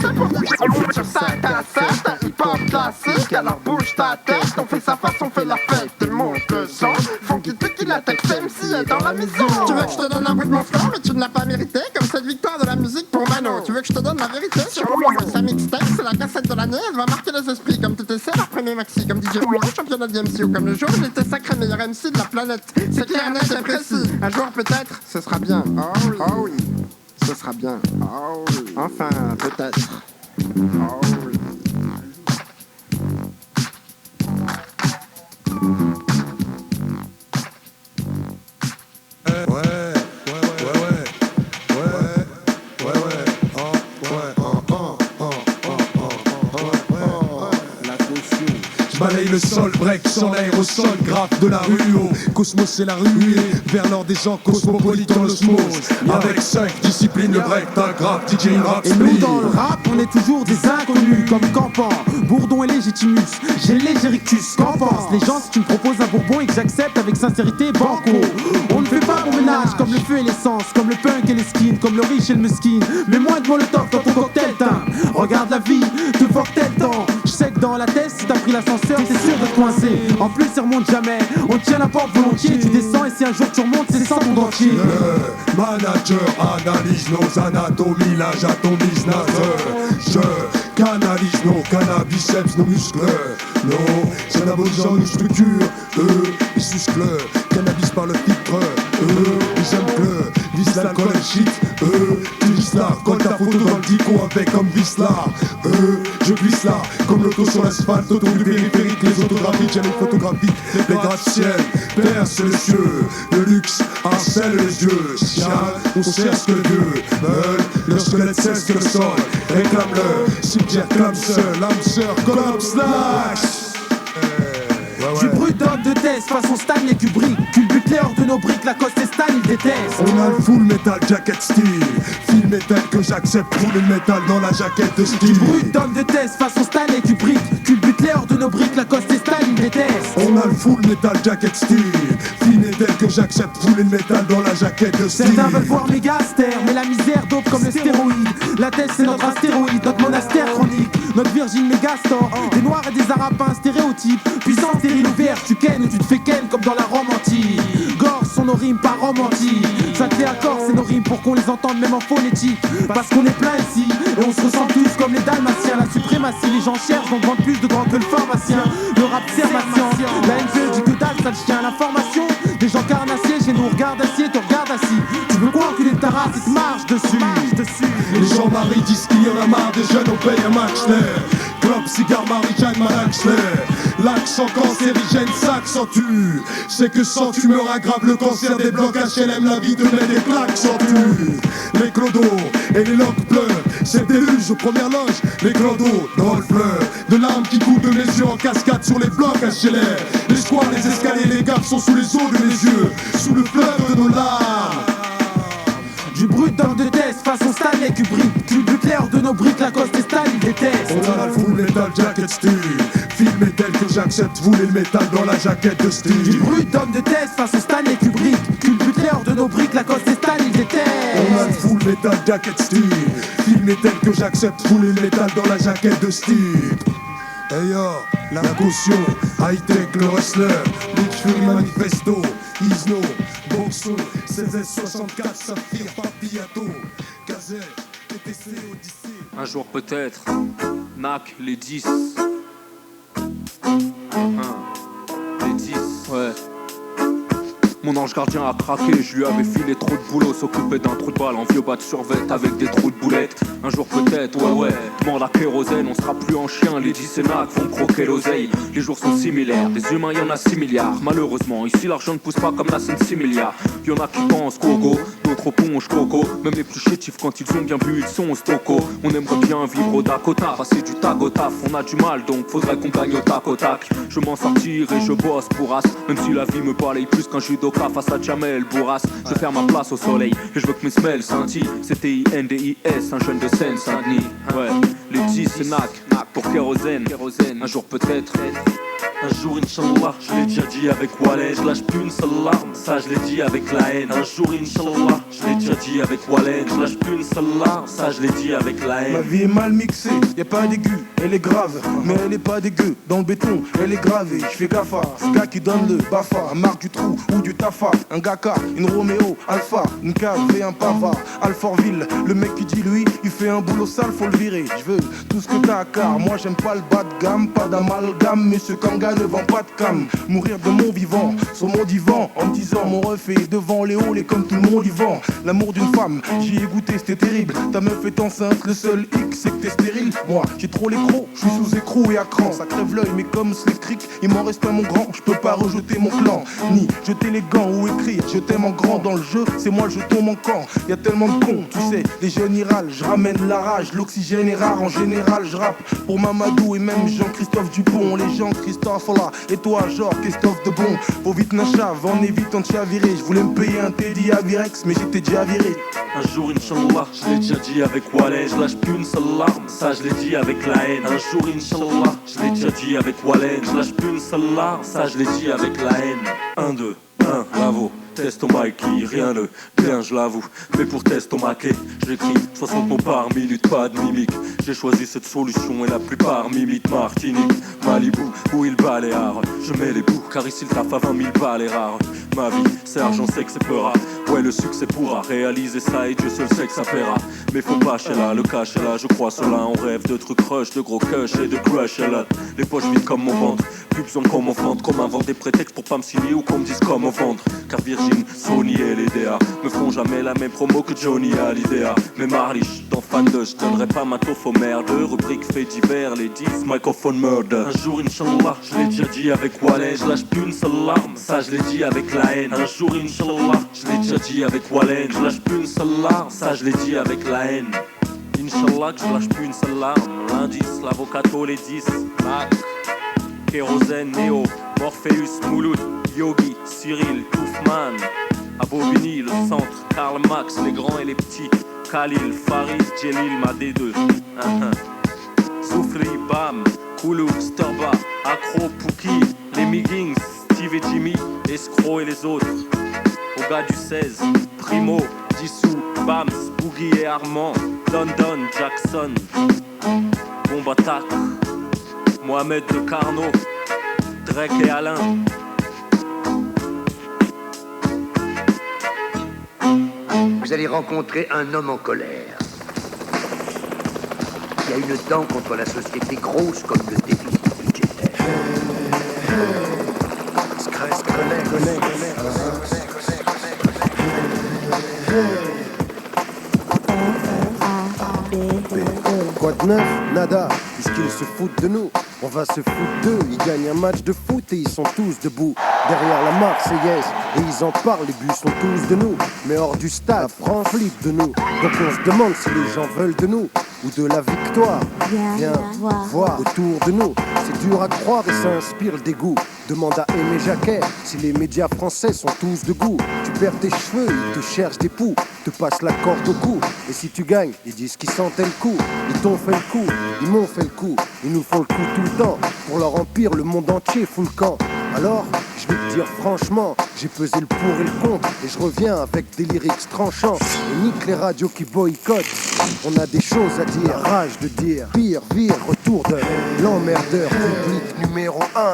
Ça cassette, ta hip-hop classique, alors bouge ta tête, on fait sa face, on fait la fête et monte le son. Funky Tucky, la tech MC est dans la maison. Tu veux que je te donne un bruit de mon flow, mais tu ne l'as pas mérité, comme cette victoire de la musique pour Mano. Tu veux que je te donne la vérité sur sa mixtape, c'est la cassette de l'année, elle va marquer les esprits comme TTC, leur premier maxi, comme DJ Moore, championnat de MC ou comme le jour où il était sacré meilleur MC de la planète. C'est clair, net et précis. Un jour peut-être, ce sera bien. Oh oui, oh oui. Ce sera bien. Oh oui. Enfin, peut-être. Oh oui. Balaye le sol, break sans l'aérosol, grave de la rue au Cosmos c'est la rue vers l'or des gens cosmopolites dans l'osmose. Avec 5 disciplines, le break, ta grave, DJ rap. Et nous dans le rap, on est toujours des inconnus comme Campan, Bourdon et Légitimus, j'ai l'égérictus. Qu'en pense les gens si tu me proposes un bourbon et que j'accepte avec sincérité banco. On ne fait pas bon ménage comme le feu et l'essence, comme le punk et les skins, comme le riche et le mesquine. Mais moins de molotov dans ton cocktail teint. Regarde la vie, te fuck tel temps. Je sais que dans la tête, si t'as pris l'ascenseur, t'es sûr de te coincer. En plus, il remonte jamais. On tient la porte volontiers. Tu descends et si un jour tu remontes, c'est sans ton dentier. Le manager analyse nos anatomies, là j'atomise naseur. Je canalise nos cannabiceps, nos muscles. Nos anabolisants nous structurent. Ils sucent-le. Cannabis par le titre. Ils aiment que vise l'alcool et le shit. Tu vis là, colle ta photo dans le dico avec comme vis là. Je glisse là, comme l'auto sur l'asphalte, autour du périphérique, les autographiques, j'ai les photographiques, les gratte-ciel, percent les cieux, le luxe harcèle les yeux, chien, on sert ce que les dieux veulent, leur squelette cesse que le sol, réclame-le, cimetière clame seul, l'âme sœur, collapse, slash. Du brut d'homme de test, façon Stanley Kubrick. Culbute hors de nos briques, la coste et Stan, il déteste. On a le full metal jacket style. Fil metal que j'accepte, rouler le métal dans la jaquette de style. Du brut d'homme de test, façon Stanley Kubrick. Culbute hors de nos briques, la coste et Stan, il déteste. On a le full metal jacket style. Fil metal que j'accepte, rouler le métal dans la jaquette de style. Certains veulent voir mes gastères, mais la misère dope comme le stéroïde. La tête c'est notre astéroïde, notre monastère chronique. Notre virgin mégastor, des noirs et des arabes, un stéréotype. Puissant, stérile ouvert, tu kennes ou tu te fais ken comme dans la Rome antique. Gorge sont nos rimes pas romantiques. Ça te fait accord, c'est nos rimes pour qu'on les entende même en phonétique. Parce qu'on est plein ici, et on se ressent tous comme les dalmatiens. La suprématie, les gens cherchent, donc vendent plus de grands que le pharmacien. Le rap sert ma science, la NPE dit que dalle, ça le chien. L'information, des gens carnassiers, chez nous regarde acier, te regarde assis. Tu veux quoi enculer de ta race et te marche dessus. Les gens marient disent qu'il y en a marre des jeunes, on paye un match l'air. Club, cigare, Marie-Jeanne, Malaxler. L'accent cancérigène s'accentue. C'est que sans tumeur aggrave le cancer des blocs HLM. La vie te met des claques sans tu. Les clodos et les loques pleurent. C'est déluge aux premières loges. Les clodos dans le fleur. De larmes qui coulent de mes yeux en cascade sur les blocs HLM. Les squats, les escaliers, les gaps sont sous les eaux de mes yeux. Sous le fleuve de nos larmes. Du brut d'homme de test, façon Stanley Kubrick. Culbute l'air de nos briques, la coste et Stan, il déteste. On a la full metal jacket style. Fil metal que j'accepte, voulez le métal dans la jaquette de style. Du brut d'homme de test, façon Stanley Kubrick. Culbute l'air de nos briques, la coste et Stan, il déteste. On a le full metal jacket style. Fil metal que j'accepte, voulez le métal dans la jaquette de style. Hey yo, la caution, high-tech, le hustler, Nick Fury Manifesto, Isno, Boxo, 16S64, Saphir, Papiato, Kazet, TTC, Odyssée. Un jour peut-être, NAC, les 10. Les 10, ouais. Mon ange gardien a craqué, je lui avais filé trop de boulot. S'occuper d'un trou de balle en vieux bas de survêt avec des trous de boulettes. Un jour peut-être, ouais, demande à kérosène. On sera plus en chien, les 10 et NAC vont croquer l'oseille. Les jours sont similaires, des humains y'en a 6 milliards. Malheureusement, ici l'argent ne pousse pas comme la scène 6 milliards. Y'en a qui pensent coco, d'autres ponge coco. Même les plus chétifs quand ils ont bien bu, ils sont au stocco. On aimerait bien vivre au Dakota, passer du tag au taf. On a du mal donc faudrait qu'on gagne au tac au tac. Je m'en sortir et je bosse pour as. Même si la vie me balaye plus qu'un judoka face à Jamel Bourras. Je vais faire ma place au soleil et je veux que mes semelles scintillent. C'était INDIS, un jeune de Seine-Saint-Denis. Ouais, les 10 c'est NAC pour kérosène. Un jour peut-être. Un jour, Inch'Allah, je l'ai déjà dit avec Wallet, je lâche plus une seule larme, ça je l'ai dit avec la haine. Un jour, Inch'Allah, je l'ai déjà dit avec Wallet, je lâche plus une seule larme, ça je l'ai dit avec la haine. Ma vie est mal mixée, y'a pas d'aigu, elle est grave, mais elle est pas dégueu. Dans le béton, elle est gravée, je fais gaffa, ce gars qui donne le Bafa, marque du trou ou du Tafa, un Gaka, une Roméo, Alpha, une cave et un Pava, Alfortville, le mec qui dit lui, il fait un boulot sale, faut le virer. Je veux tout ce que t'as car moi j'aime pas le bas de gamme, pas d'amalgame, monsieur Kanga ne vend pas de cam. Mourir de mon vivant, sur mon divan, en me disant mon ref est devant les halls et comme tout le monde y vend. L'amour d'une femme, j'y ai goûté, c'était terrible. Ta meuf est enceinte, le seul hic c'est que t'es stérile. Moi, j'ai trop l'écro, je suis sous écrou et à cran. Ça crève l'œil, mais comme Slick Rick, il m'en reste un mon grand. Je peux pas rejeter mon clan, ni jeter les gants ou écrire. Je t'aime en grand dans le jeu, c'est moi le jeton manquant. Y a tellement de cons, tu sais, les jeunes y râlent. Je ramène la rage, l'oxygène est rare. En général, je rappe pour Mamadou et même Jean-Christophe Dupont. Les gens Christophe là, et toi genre Christophe de bon. Faut vite nachave, en évitant de chavirer. Je voulais me payer un Teddy à Virex, mais j'étais déjà viré. Un jour, Inch'Allah, je l'ai déjà dit avec Wallet, je lâche plus une seule larme, ça je l'ai dit avec la haine. Un jour, Inch'Allah, je l'ai déjà dit avec Wallet, je lâche plus une seule larme, ça je l'ai dit avec la haine. 1, 2, 1, bravo. Test au Mikey, rien de bien je l'avoue. Mais pour test au maquet, j'écris 60 mots par minute, pas de mimique. J'ai choisi cette solution et la plupart m'imitent Martinique, Malibu ou île Baléares. Je mets les bouts car ici le taf à 20 000 balles est rare. Ma vie, certes j'en sais que c'est peur. Ouais le succès pourra réaliser ça et Dieu seul sait que ça paiera. Mais faut pas chez là, le cash est là, je crois cela. On rêve de trucs rush, de gros cush et de crush et là. Les poches vides comme mon ventre, plus besoin qu'on m'en vende. Comme inventer des prétextes pour pas me signer ou qu'on me dise comment vendre. Car Virgin, Sony et les DA me feront jamais la même promo que Johnny à l'idea. Mais Marlich, dans Fan 2, je donnerai pas ma taufe aux merdes. Rubrique fait divers, les 10, microphone murder. Un jour, Inch'Allah, je l'ai déjà dit avec Wallet, je lâche plus une seule larme, ça je l'ai dit avec la haine. Un jour, Inch'Allah, je l'ai déjà dit avec Wallet, je lâche plus une seule larme, ça je l'ai dit avec la haine. Inch'Allah que je lâche plus une seule larme. L'indice, l'avocato, les 10, Mac, Kérosène, Néo, Morpheus, Mouloud, Yogi, Cyril, Toufman, Abobini, le centre, Karl Max, les grands et les petits, Khalil, Farid, Djelil, ma D2, Soufri, Bam, Koulou, Sturba, Accro, Pouki, les Miggins, Steve et Jimmy, Escroc et les autres, au gars du 16, Primo, Dissou, Bams, Boogie et Armand, London, Jackson, Bomb Attack, Mohamed de Carnot, Drake et Alain. Vous allez rencontrer un homme en colère. Il y a une dent contre la société grosse comme le déficit budgétaire. Quoi de neuf? Nada. Puisqu'ils se foutent de nous, on va se foutre d'eux. Ils gagnent un match de foot et ils sont tous debout derrière la Marseillaise. Et ils en parlent, les buts sont tous de nous. Mais hors du stade, la France flippe de nous. Donc on se demande si les gens veulent de nous ou de la victoire. Viens voir autour de nous. C'est dur à croire et ça inspire le dégoût. Demande à Aimé Jacquet si les médias français sont tous de goût. Tu perds tes cheveux, ils te cherchent des poux, te passent la corde au cou. Et si tu gagnes, ils disent qu'ils sentaient le coup. Ils t'ont fait le coup, ils m'ont fait le coup. Ils nous font le coup tout le temps. Pour leur empire, le monde entier fout le camp. Alors, je vais te dire franchement, j'ai pesé le pour et le contre. Et je reviens avec des lyrics tranchants. Et nique les radios qui boycottent. On a des choses à dire, rage de dire. Pire, vire, retour de l'emmerdeur public numéro 1.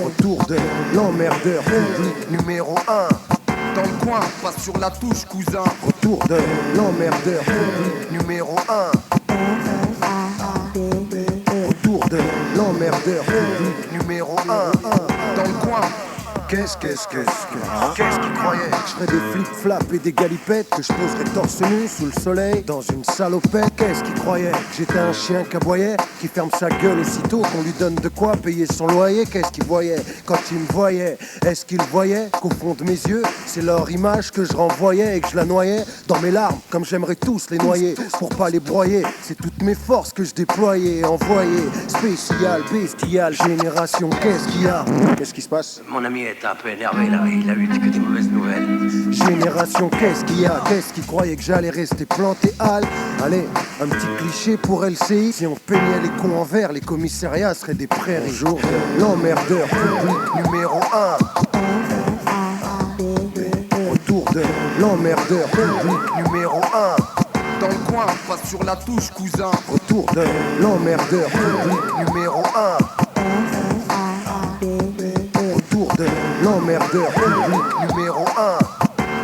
Retour de l'emmerdeur public numéro 1. Dans le coin, pas sur la touche, cousin. Retour de l'emmerdeur public numéro 1. Retour de l'emmerdeur public numéro 1. Dans le coin. Qu'est-ce qu'il croyait? Je ferais des flip-flaps et des galipettes, que je poserais torse nu sous le soleil dans une salopette. Qu'est-ce qu'il croyait? Que j'étais un chien qui aboyait, qui ferme sa gueule aussitôt qu'on lui donne de quoi payer son loyer. Qu'est-ce qu'il voyait quand il me voyait? Est-ce qu'il voyait qu'au fond de mes yeux, c'est leur image que je renvoyais et que je la noyais dans mes larmes, comme j'aimerais tous les noyer pour pas les broyer? C'est toutes mes forces que je déployais, envoyais. Spécial, bestial, génération, qu'est-ce qu'il y a? Qu'est-ce qui se passe? Mon ami est un peu énervé là, il a eu que des mauvaises nouvelles. Génération, qu'est-ce qu'il y a? Qu'est-ce qui croyait que j'allais rester planté hal? Allez, un petit cliché pour LCI. Si on peignait les cons en vert, les commissariats seraient des prairies. Bonjour, l'emmerdeur public numéro 1. Retour de l'emmerdeur public numéro 1. Dans le coin, pas sur la touche, cousin. Retour de l'emmerdeur public numéro 1. Retour de l'emmerdeur public numéro 1.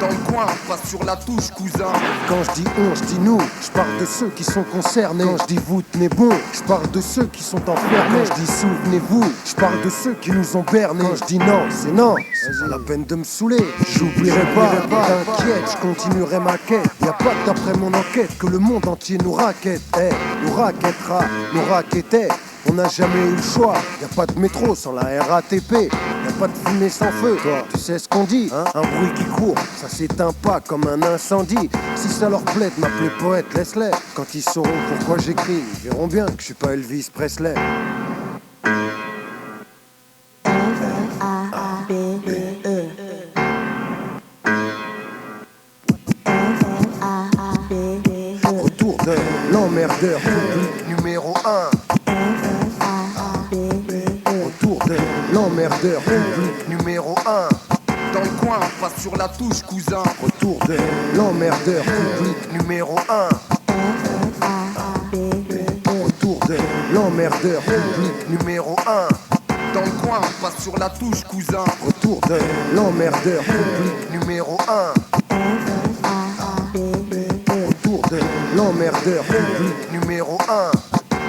Dans le coin, pas sur la touche, cousin. Quand je dis on, je dis nous. Je parle de ceux qui sont concernés. Quand je dis vous tenez bon, je parle de ceux qui sont enfermés. Quand je dis souvenez-vous, je parle de ceux qui nous ont bernés. Quand je dis non, c'est non. C'est la peine de me saouler. J'oublierai pas, t'inquiète, je continuerai ma quête. Y'a pas que d'après mon enquête que le monde entier nous raquette. Nous raquettera, nous raquettait. On n'a jamais eu le choix, y a pas de métro sans la RATP, y a pas de fumée sans feu, toi, tu sais ce qu'on dit, hein? Un bruit qui court, ça s'éteint pas comme un incendie. Si ça leur plaît de m'appeler poète, laisse-les. Quand ils sauront pourquoi j'écris, ils verront bien que je suis pas Elvis Presley. Retour de l'emmerdeur public numéro 1. Retour de l'emmerdeur public numéro 1. Dans le coin, pas sur la touche, cousin. Retour de l'emmerdeur public numéro 1. Retour de l'emmerdeur public numéro 1. Dans le coin, pas sur la touche, cousin. Retour de l'emmerdeur public numéro 1. Retour de l'emmerdeur public numéro 1.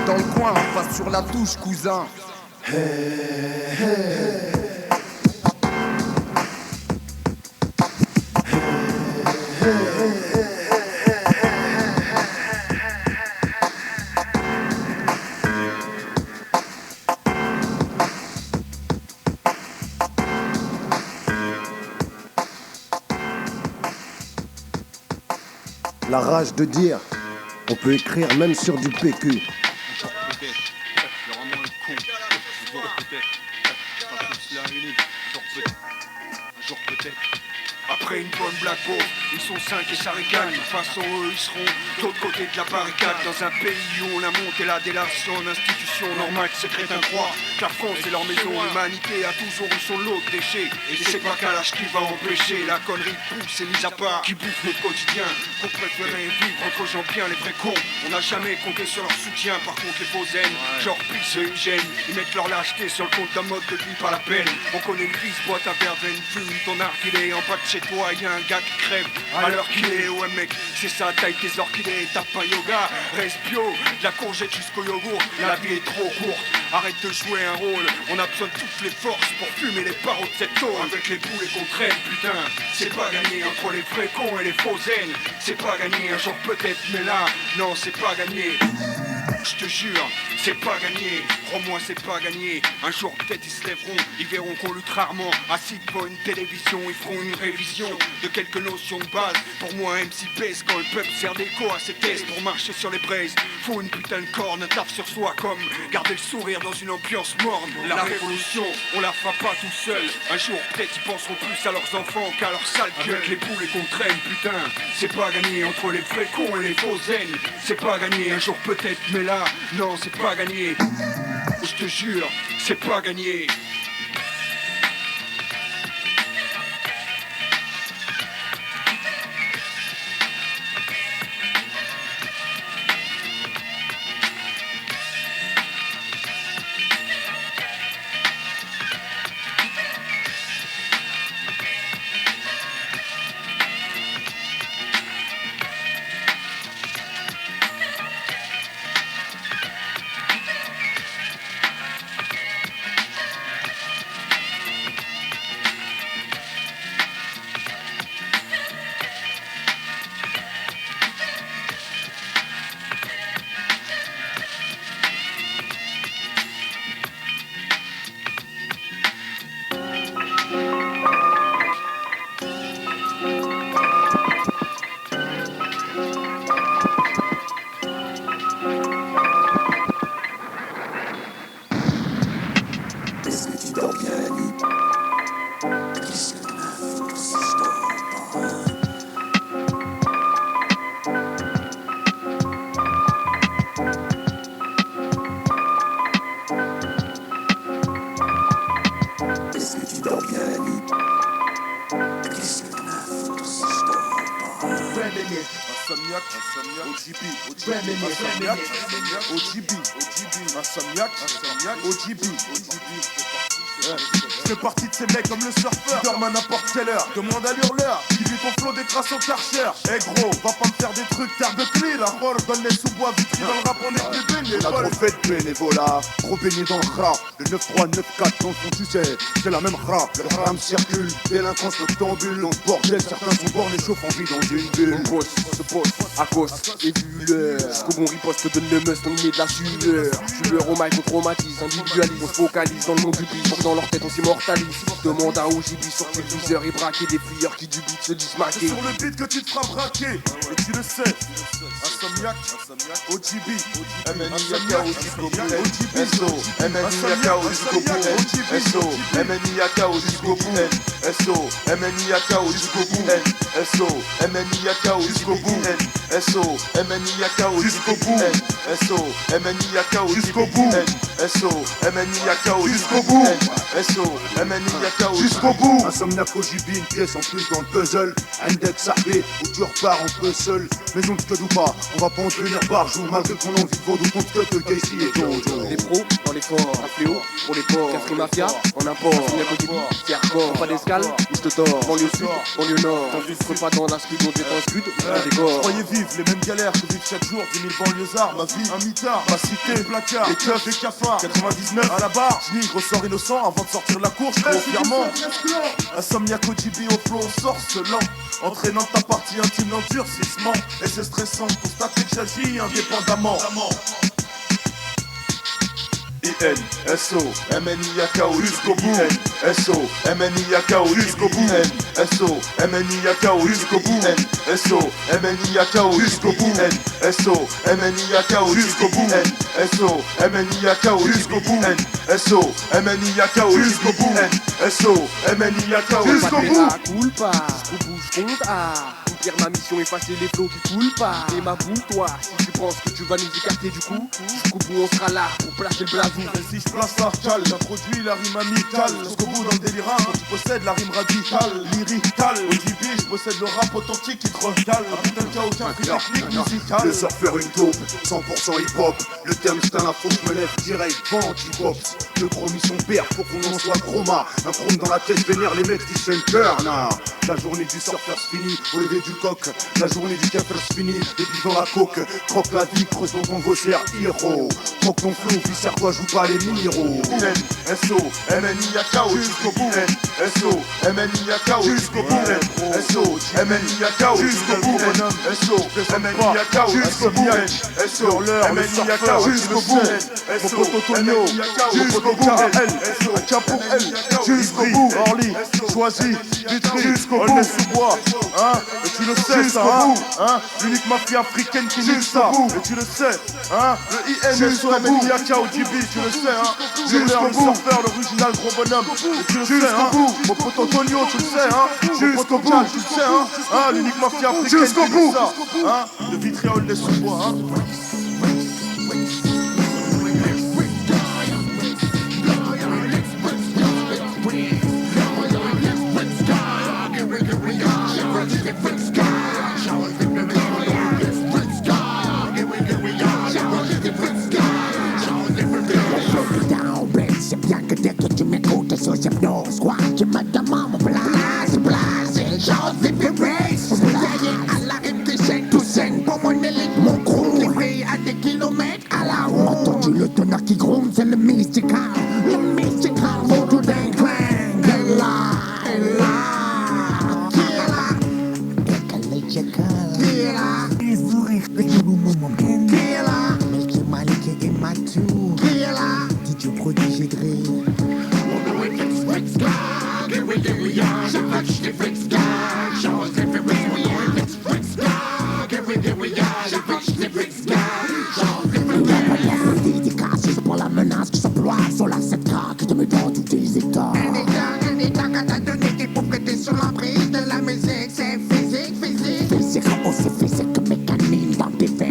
Dans le coin, pas sur la touche, cousin. La rage de dire, on peut écrire même sur du PQ. Après une bonne blague beau, ils sont 5 et ça régale. De toute façon eux ils seront de l'autre côté de la barricade. Dans un pays où on a monté la délation d'institutions normales, ces crétins croient que la France est leur maison. L'humanité a toujours eu son lot de déchets. Et c'est pas qu'à l'âge qui va empêcher la connerie pousse et mise à part qui bouffe notre quotidien. Qu'on préférait vivre entre gens bien, les vrais cons. On n'a jamais compté sur leur soutien. Par contre les faux haines, genre pisse et hygiène, ils mettent leur lâcheté sur le compte d'un mode de vie par la peine. On connaît une prise, boîte à verveine, fume ton narguilé en bas de chez toi, y'a un gars qui crève à l'heure qu'il est. Ouais mec, c'est ça, taille tes orchidées, tape un yoga, reste bio, de la courgette jusqu'au yogourt. La vie est trop courte, arrête de jouer un rôle. On a besoin de toutes les forces pour fumer les barreaux de cette tôle. Avec les boules et qu'on traîne, putain, c'est pas gagné entre les vrais cons et les faux haines. C'est pas gagné, un jour peut-être, mais là, non c'est pas gagné. Je te jure, c'est pas gagné. Crois-moi, c'est pas gagné. Un jour peut-être ils se lèveront, ils verront qu'on lutte rarement. Assis devant une télévision, ils feront une révision de quelques notions de base. Pour moi, MC baisse quand le peuple sert d'écho à ses tests pour marcher sur les braises. Faut une putain de corne, un taf sur soi comme garder le sourire dans une ambiance morne. La révolution, on la fera pas tout seul. Un jour peut-être ils penseront plus à leurs enfants qu'à leur sale gueule. Avec les boules et qu'on traîne, putain, c'est pas gagné entre les vrais cons et les faux haines. C'est pas gagné, un jour peut-être, mais là, non, c'est pas gagné. Je te jure, c'est pas gagné. OGB, OGB, je fais partie de ces mecs comme le surfeur, dorment à n'importe quelle heure. Demande à l'hurleur, qui vit ton flot d'écrasant karcher. Eh gros, va pas me faire des trucs terre de clé. La rôle donne les sous-bois, vitri dans le rap, on est plus bénévole. On a trop fait de bénévolat, trop baigné dans le rap. Le 9-3, 9-4, dans le fond tu sais, c'est la même rap. Le rap circule, délinquance noctambule. Dans ce bordel, certains sont bornés, chauffent en vie dans une bulle. On bosse, se pose, à cause, et bulleur. Jusqu'au bon riposte donne le must, on y met de la sueur. Sueur au mic, on traumatise, individualise, on se focalise dans le monde du beat. Dans leur tête, on s'immortalise. Demande à OGB sur tes viseurs et braquer des fuyeurs qui du beat se disent maqués. C'est sur le beat que tu te feras braquer, et tu le sais. Insomniac, OGB, MNIAK jusqu'au bout, SO, MNIAK jusqu'au bout, SO, MNIAK jusqu'au bout, SO, MNIAK jusqu'au bout, SO, MNIAK jusqu'au bout, SO, MNIAK jusqu'au bout, SO, MNIAK jusqu'au bout, SO, MNIAK jusqu'au bout, SO, MNIAK jusqu'au bout. Insomniac OGB, une pièce en plus dans le puzzle. Index RB, où tu repars un peu seul. Mais on ne te doute pas, on va pas en devenir par jour. Malgré ton envie de vendre, ton cut de Casey et Jojo. Les pros dans les forts, un fléau pour les ports. Cafri Mafia, on import. Insomniac OGB, c'est hardcore. Pas d'escale, ou je te tords. Banlieue sud, banlieue nord. T'enregistres pas dans la scud, on jette un scud, on décore. Croyez vivre les mêmes galères que vivent chaque jour 10 000 banlieusards, ma vie, un mitard, ma cité, les placards, les keufs, les cafards. 99 à la barre, je ressort innocent avant de sortir de la course, je fièrement. Insomniac OGB au flow, on sort ce lent. Entraînant ta partie intime d'endurcissement. Et c'est stressant de constater que j'agis indépendamment. IN, SO, MNIAK jusqu'au bout, SO, MNIAK jusqu'au bout, SO, MNIAK jusqu'au bout, SO, MNIAK jusqu'au bout, SO, MNIAK jusqu'au bout, SO, MNIAK jusqu'au bout, SO, MNIAK jusqu'au bout, SO, MNIAK jusqu'au bout. Coule pas, jusqu'au bout, je compte à. Pierre, ma mission, effacer les flots qui coulent pas. Et ma boule, toi, si tu penses que tu vas nous écarter du coup, jusqu'au bout on sera là pour placer le blason. Et si je place la cal, j'introduis la rime amicale. Jusqu'au bout dans le délire, quand tu possèdes la rime radicale, lyrical. OGB, je possède le rap authentique qui te recale. Un putain de aucun prix technique musical. Le surfeur une taupe, 100% hip-hop. Le terme c'est un info, je me lève direct, vent hip-hop. Le gros mission perd, faut qu'on en soit chroma. Un chrome dans la tête, vénère les mecs qui center, nah. La journée du surfeur se finit, au lever du coq. La journée du café se finit, les billes dans la coque. Croque la vie, creuse dans ton vaussaire, héros. Croque ton flow, viscère toi, joue pas les minéraux. SO, MNIAK jusqu'au bout, SO, MNIAK jusqu'au bout, SO, MNIAK jusqu'au bout, SO, MNIAK jusqu'au bout, SO, MNIAK jusqu'au bout, Mon pote Antonio, jusqu'au bout, un cap pour elle, jusqu'au bout, Orly, choisi, Vitry, jusqu'au bout, sous-bois, hein, et tu le sais ça, hein, l'unique mafia africaine qui nique ça, et tu le sais, hein, le INSO, MNIAK, OGB, tu le sais, hein, j'ai l'air le surfeur, l'original gros bonhomme, et tu le sais, hein, mon pote Antonio, tu le sais, hein, jusqu'au bout, tu le sais, hein, l'unique mafia africaine qui nique ça, hein, le vitriol des sous-bois, hein. C'est bien que dès que tu m'écoutes sur hypnose, quoi, tu me demandes blase, les choses différentes. À la rime qui saigne, tout saigne pour mon élite, mon crew qui brille à des kilomètres à la ronde. Entendu le tonnerre qui gronde, c'est le mystical, mon tout d'un clan. Elle là, qui est là, qui est là, Melky Malik et Matou, qui est là, DJ Prodige et Dre. Dédicaces pour la menace qui s'emploie sur la 7K qui te met dans tous tes états. Un état qu'à t'a donné qui pour prêter sur l'emprise de la musique, c'est physique. Physique aussi physique que mécanique dans tes veines.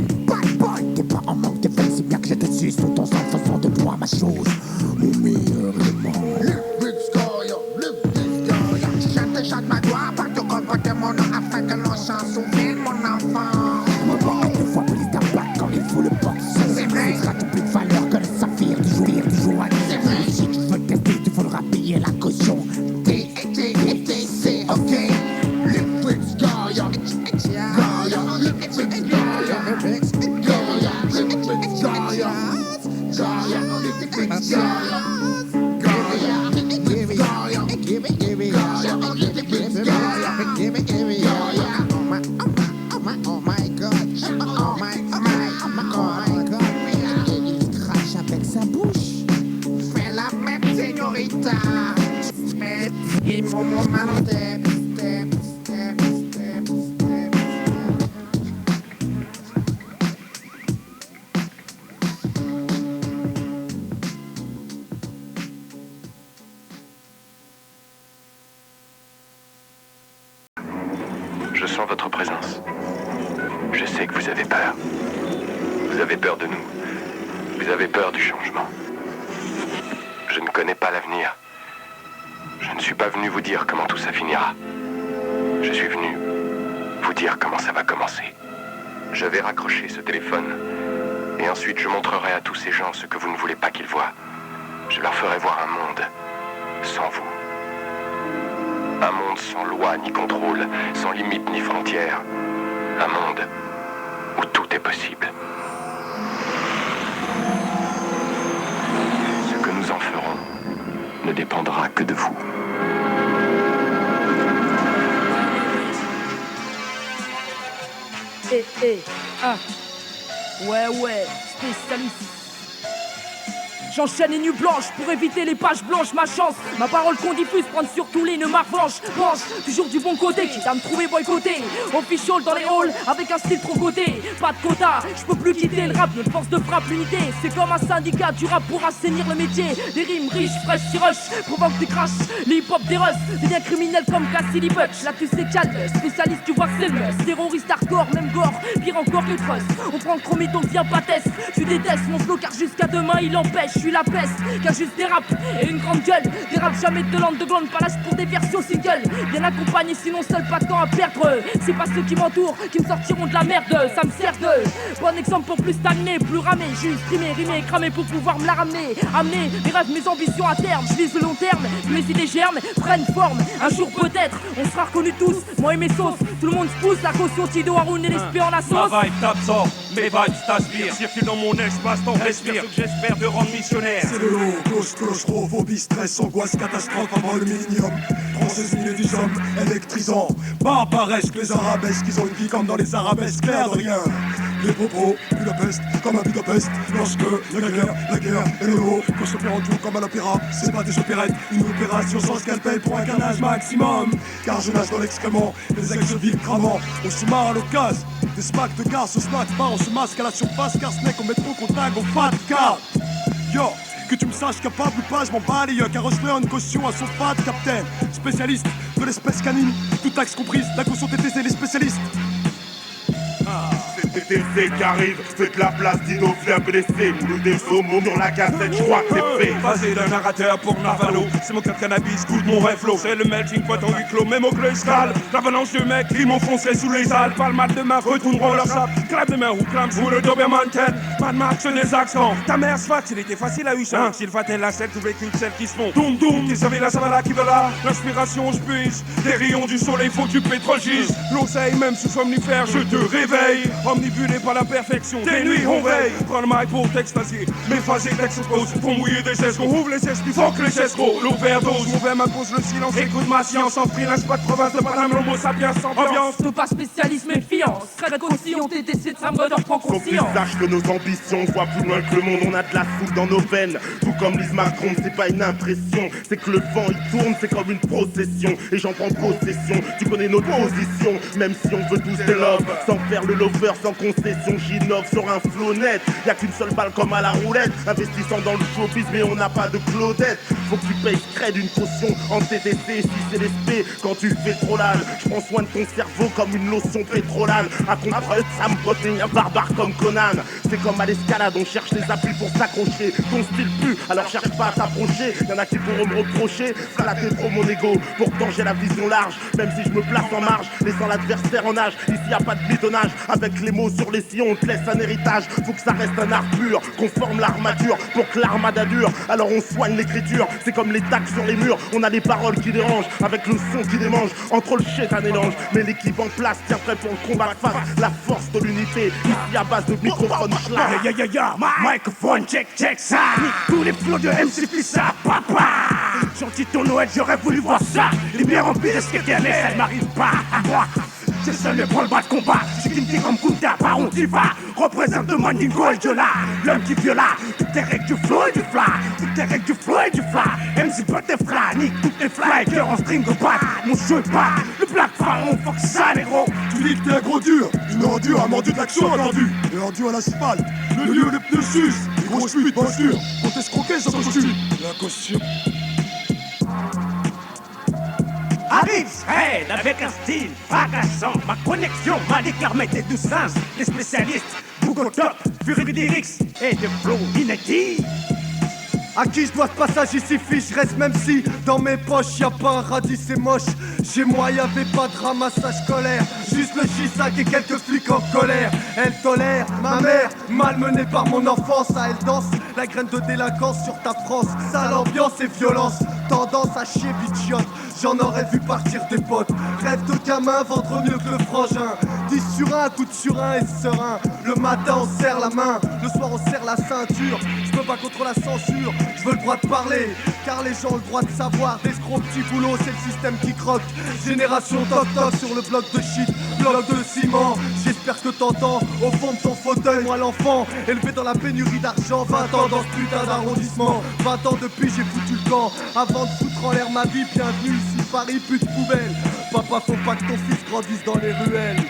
Come on, man, step, step, step, step, step. Je sens votre présence. Je sais que vous avez peur. Vous avez peur de nous. Vous avez peur du changement. Je ne connais pas l'avenir. Je ne suis pas venu vous dire comment tout ça finira. Je suis venu vous dire comment ça va commencer. Je vais raccrocher ce téléphone et ensuite je montrerai à tous ces gens ce que vous ne voulez pas qu'ils voient. Je leur ferai voir un monde sans vous. Un monde sans loi ni contrôle, sans limite ni frontières. Un monde où tout est possible. Ce que nous en ferons ne dépendra que de vous. Ouais, spécialiste. J'enchaîne les nuits blanches pour éviter les pages blanches. Ma chance, ma parole qu'on diffuse, prendre sur tous les nœuds ma revanche. Penche toujours du bon côté, quitte à me trouver boycotté. Official dans les halls avec un style trop coté. Pas de quota, je peux plus quitter le rap. Notre force de frappe, l'unité. C'est comme un syndicat du rap pour assainir le métier. Des rimes riches, fraîches, si rush, provoque des crashs. Les hip-hop des russes, des liens criminels comme Cassidy Butch. Là tu sais calme, spécialiste, tu vois que c'est le must. Terroriste hardcore, même gore, pire encore que trust. On prend le chromé donc viens pas test. Tu détestes mon flow car jusqu'à demain il empêche. Je suis la peste, qui a juste des raps et une grande gueule. Des raps jamais de langue de glande, pas l'âge pour des versions single. Bien accompagné, sinon seul pas de temps à perdre. C'est pas ceux qui m'entourent qui me sortiront de la merde. Ça me sert de bon exemple pour plus stagner, plus ramer. Juste rimer, cramer pour pouvoir me la ramener. Amener mes rêves, mes ambitions à terme. Je vise le long terme, mes idées germent, prennent forme. Un jour peut-être, on sera reconnus tous. Moi et mes sauces, tout le monde se pousse. La caution Tido, Haroun et l'esprit en la sauce. Ma vibe t'absorbe, mes vibes t'aspirent. Circule dans mon espace, t'en respire. Ce que j'espère te rendre missionnaire. C'est le lot, gauche, claustrophobie, stress, angoisse, catastrophe avant le millénium. 36 000 des hommes électrisants, barbaresques, les arabesques, ils ont une vie comme dans les arabesques, clair de rien. Les propos, Budapest, comme à Budapest, lorsque la guerre et le lot, qu'on se perd en tout comme à l'opéra, c'est pas des opérettes, une opération sans scalpel pour un carnage maximum. Car je nage dans l'excrément, les ex-villes cramant, on se marre à l'occasion, des smacks de gare, ce snack bar, on se masque à la surface, car ce n'est qu'au métro qu'on tag au fat car. Yo, que tu me saches capable ou pas, je m'en bats les yeux, car reçoit une caution à son fat capitaine. Spécialiste de l'espèce canine, tout axe comprise, la caution TTC, les spécialistes. C'est TTC qui arrive, faites la place, Dino vient blessé. Nous des saumons sur la cassette, je crois que c'est fait. Phasé d'un narrateur pour Navalo, c'est mon cas de cannabis, goûte mon vrai flow. C'est le melting pot en huis clos, même au cristal. L'avalanche de mecs qui m'enfoncerait sous les salles. Pas le mal de main, retourneront leur sape. Clap de main ou clame sous le Doberman Ken. Mad Max, des accents. Ta mère se il était facile à Hussein. S'il fatait la selle, tu vécu celles qui se font. Doum doum, tu savais la savana qui va là. L'inspiration, je puise. Des rayons du soleil, faut que tu pétrole gise. L'oseille, même sous somnifère, je te réveille. Omnibulé par la perfection, des nuits on veille. Prends le mic pour t'extasier, mes phasés t'expose. Faut mouiller des escrocs, ouvre les esprits, faut que les escrocs. L'overdose, mon verre m'impose le silence. Écoute ma science, en freelance, pas de province de Paname, l'homo sapiens sans ambiance. Ne pas spécialiste, méfiance. Très conscient, TTC de Sam Godor prend Faut qu'ils conscience. sachent que nos ambitions voient plus loin que le monde. On a de la foule dans nos veines, tout comme Lise Macron. C'est pas une impression, c'est que le vent il tourne, c'est comme une procession. Et j'en prends possession, tu connais notre position. Même si on veut tous des love, sans faire le lover, sans concession, j'innove sur un flow net. Y'a qu'une seule balle comme à la roulette. Investissant dans le showbiz, mais on n'a pas de Claudette. Faut que tu payes crête d'une caution en TTC. Si c'est l'esprit, quand tu fais trop l'âne, je prends soin de ton cerveau comme une lotion pétrolane. À contre ça me botte et un barbare comme Conan. C'est comme à l'escalade, on cherche les appuis pour s'accrocher. Ton style pue, alors cherche pas à t'approcher. Y'en a qui pourront me reprocher, flatter trop mon ego. Pourtant j'ai la vision large, même si je me place en marge, laissant l'adversaire en âge. Ici y a pas de bidonnage, avec les mots sur les sillons, on te laisse un héritage. Faut que ça reste un art pur, qu'on forme l'armature pour que l'armada dure. Alors on soigne l'écriture, c'est comme les tacs sur les murs. On a les paroles qui dérangent, avec le son qui démange. Entre le chétan et l'ange, mais l'équipe en place tient prêt pour le combat face. La force de l'unité, ici à base de microphone schlag. Microphone, check ça. Tous les flots de MC plus ça, papa. Gentil ton Noël, j'aurais voulu voir ça. Les bières remplies de ce qu'était ça ne m'arrive pas. c'est seul le branle-bas de combat. Chiquinti comme Kunta, Baron Diva, représente le Mandingo et Jola. L'homme qui viola toutes les règles du flow et du fly. Toutes les règles du flow et du fly. MC Butterfly, nique toutes les fly. Cœur en string de batte, mon jeu est pas. Le Black Pharaon, fuck ça négro. Tu dis que t'es un gros dur, une ordure, un mordu de l'action attendu. Et ordu à l'asphalte, le lieu les pneus sucent. Les grosses putes, bien sûr, pour t'escroquer sans costume. La costume. Arrive Red avec un style agaçant. Ma connexion m'a déclaré des deux singes. Les spécialistes, Google Top, Furidyrix et de flow inédit. À qui je dois ce passage ici, fiche, reste même si dans mes poches y'a pas un radis, c'est moche. Chez moi y'avait pas de ramassage colère, juste le chisac et quelques flics en colère. Elle tolère ma mère, malmenée par mon enfance. Ah, elle danse la graine de délinquance sur ta France. Sale ambiance et violence, tendance à chier bitchiote. J'en aurais vu partir des potes. Rêve de gamin, vendre mieux que le frangin. 10 sur 1, coup de surin et serein. Le matin on serre la main, le soir on serre la ceinture. Je me bats contre la censure, je veux le droit de parler, car les gens ont le droit de savoir. D'escrocs petit boulot, c'est le système qui croque. Génération toc toc sur le bloc de shit, bloc de ciment. J'espère que t'entends au fond de ton fauteuil, moi l'enfant élevé dans la pénurie d'argent. 20 ans dans ce putain d'arrondissement, 20 ans depuis j'ai foutu le camp. Avant de foutre en l'air ma vie, bienvenue ici Paris, pute poubelle. Papa, faut pas que ton fils grandisse dans les ruelles.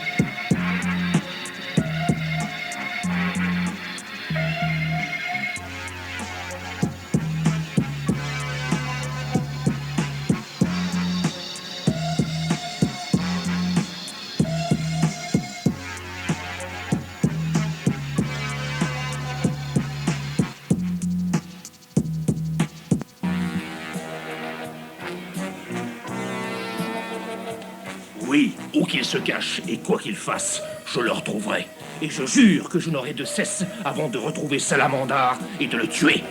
Oui, où qu'il se cache et quoi qu'il fasse, je le retrouverai. Et je jure que je n'aurai de cesse avant de retrouver Salamandar et de le tuer.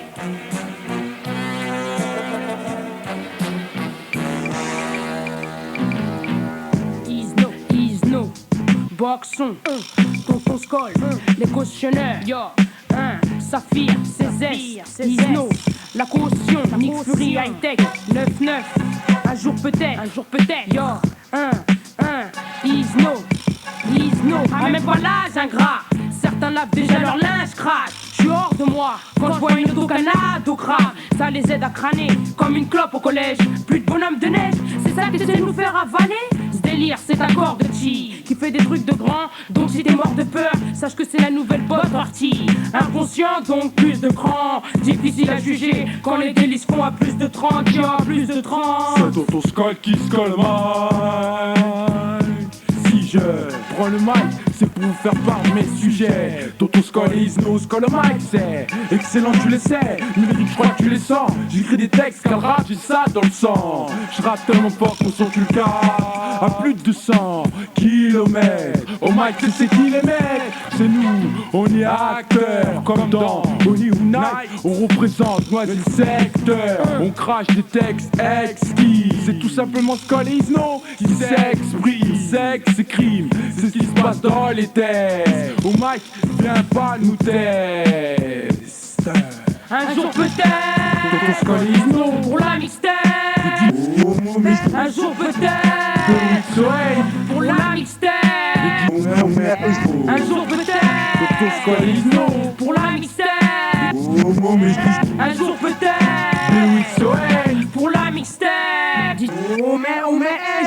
Isno, Boxon, Tonton Skoll, les cautionnaires, Saphir, Cézès, Isno, la caution, Nick Fury, High-Tech, 9-9, un jour peut-être, yo, Isno, ah même pas l'âge ingrat. Certains lavent déjà leur linge crade. Je suis hors de moi quand je vois une autocanade au crâne. Ça les aide à crâner comme une clope au collège. Plus de bonhomme de neige, c'est ça que t'essaies de nous faire avaler. Ce délire, c'est un corps de chi qui fait des trucs de grand. Donc si t'es mort de peur, sache que c'est la nouvelle bonne partie. Inconscient, donc plus de cran. Difficile à juger quand les délices font à plus de 30. Yo, plus de 30. C'est Tonton Skoll qui se colle mal. Si je prends le mic, c'est pour vous faire part de mes sujets. Tonton Skoll et Isno, Skoll le mic, c'est excellent, tu le sais. Numérique, je crois que tu les sens. J'écris des textes, car le rap, j'ai ça dans le sang. Je rappe tellement fort qu'on sent tu le cas. À plus de 200 kilomètres. Au mic, c'est qui les mecs? C'est nous, on est acteurs. Comme dans Only Unite, on représente Noisy secteur. On crache des textes exquis. C'est tout simplement Skoll et Isno qui s'expriment. Sexe et crime, c'est ce qui se passe dans les textes. Au mic, viens pas nous tester. Un jour peut-être, pour la mixtape. Un jour peut-être, pour la mixtape. Un jour peut-être, pour la mixtape. Un jour peut-être, pour la mixtape.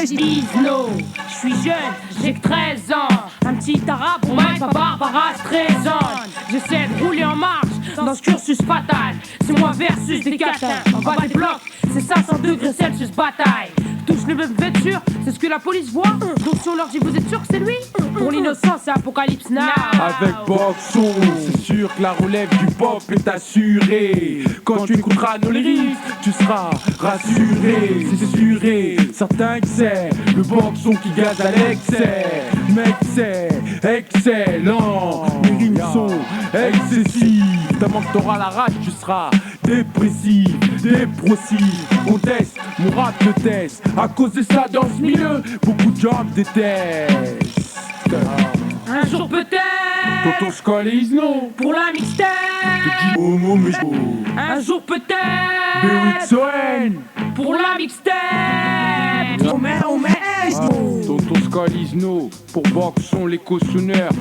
Isno, je suis jeune, j'ai que 13 ans. Un petit arabe, pour moi, pas Barbara Streisand. J'essaie de rouler en marche dans ce cursus fatal. C'est moi versus des catins. En bas des blocs, c'est 500 degrés Celsius bataille. Tous le même vêture, c'est ce que la police voit. Donc si on leur dit vous êtes sûr que c'est lui? Pour l'innocent c'est Apocalypse Now. Avec Boxon, c'est sûr que la relève du pop est assurée. Quand tu écouteras nos lyrics, tu seras rassuré. C'est suré, certains que c'est le Boxon qui gaze à l'excès. Mec c'est excellent, mes rimes sont excessives. Tellement que t'auras la rage, tu seras dépressif, dépressif. On teste, mon rap te teste. À cause de ça dans ce milieu, beaucoup de gens me détestent. Un jour peut-être, Tonton Skoll et Isno, pour la mixtape. Un jour peut-être, B8SON, pour la mixtape. On met Tonton Scalisno, pour Box sont les cautionneurs.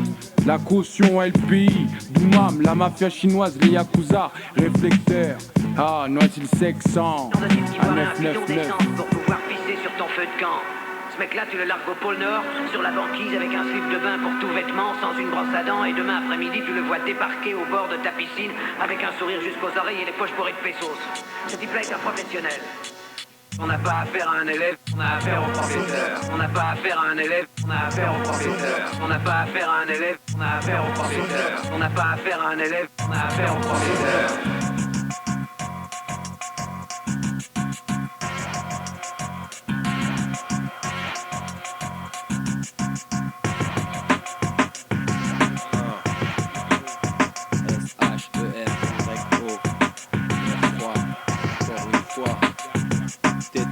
La caution LPI, Doumam, la mafia chinoise, les Yakuza, réflecteur. Ah, Noisy-le-Sec 100, à 999. Pour pouvoir pisser sur ton feu de camp. Ce mec-là, tu le largues au pôle Nord, sur la banquise avec un slip de bain pour tout vêtement, sans une brosse à dents, et demain après-midi, tu le vois débarquer au bord de ta piscine, avec un sourire jusqu'aux oreilles et les poches bourrées de pesos. Ce type-là est un professionnel. On n'a pas affaire à un élève, on a affaire au professeur. On n'a pas affaire à un élève, on a affaire au professeur. On n'a pas affaire à un élève, on a affaire au professeur. On n'a pas affaire à un élève, on a affaire au professeur.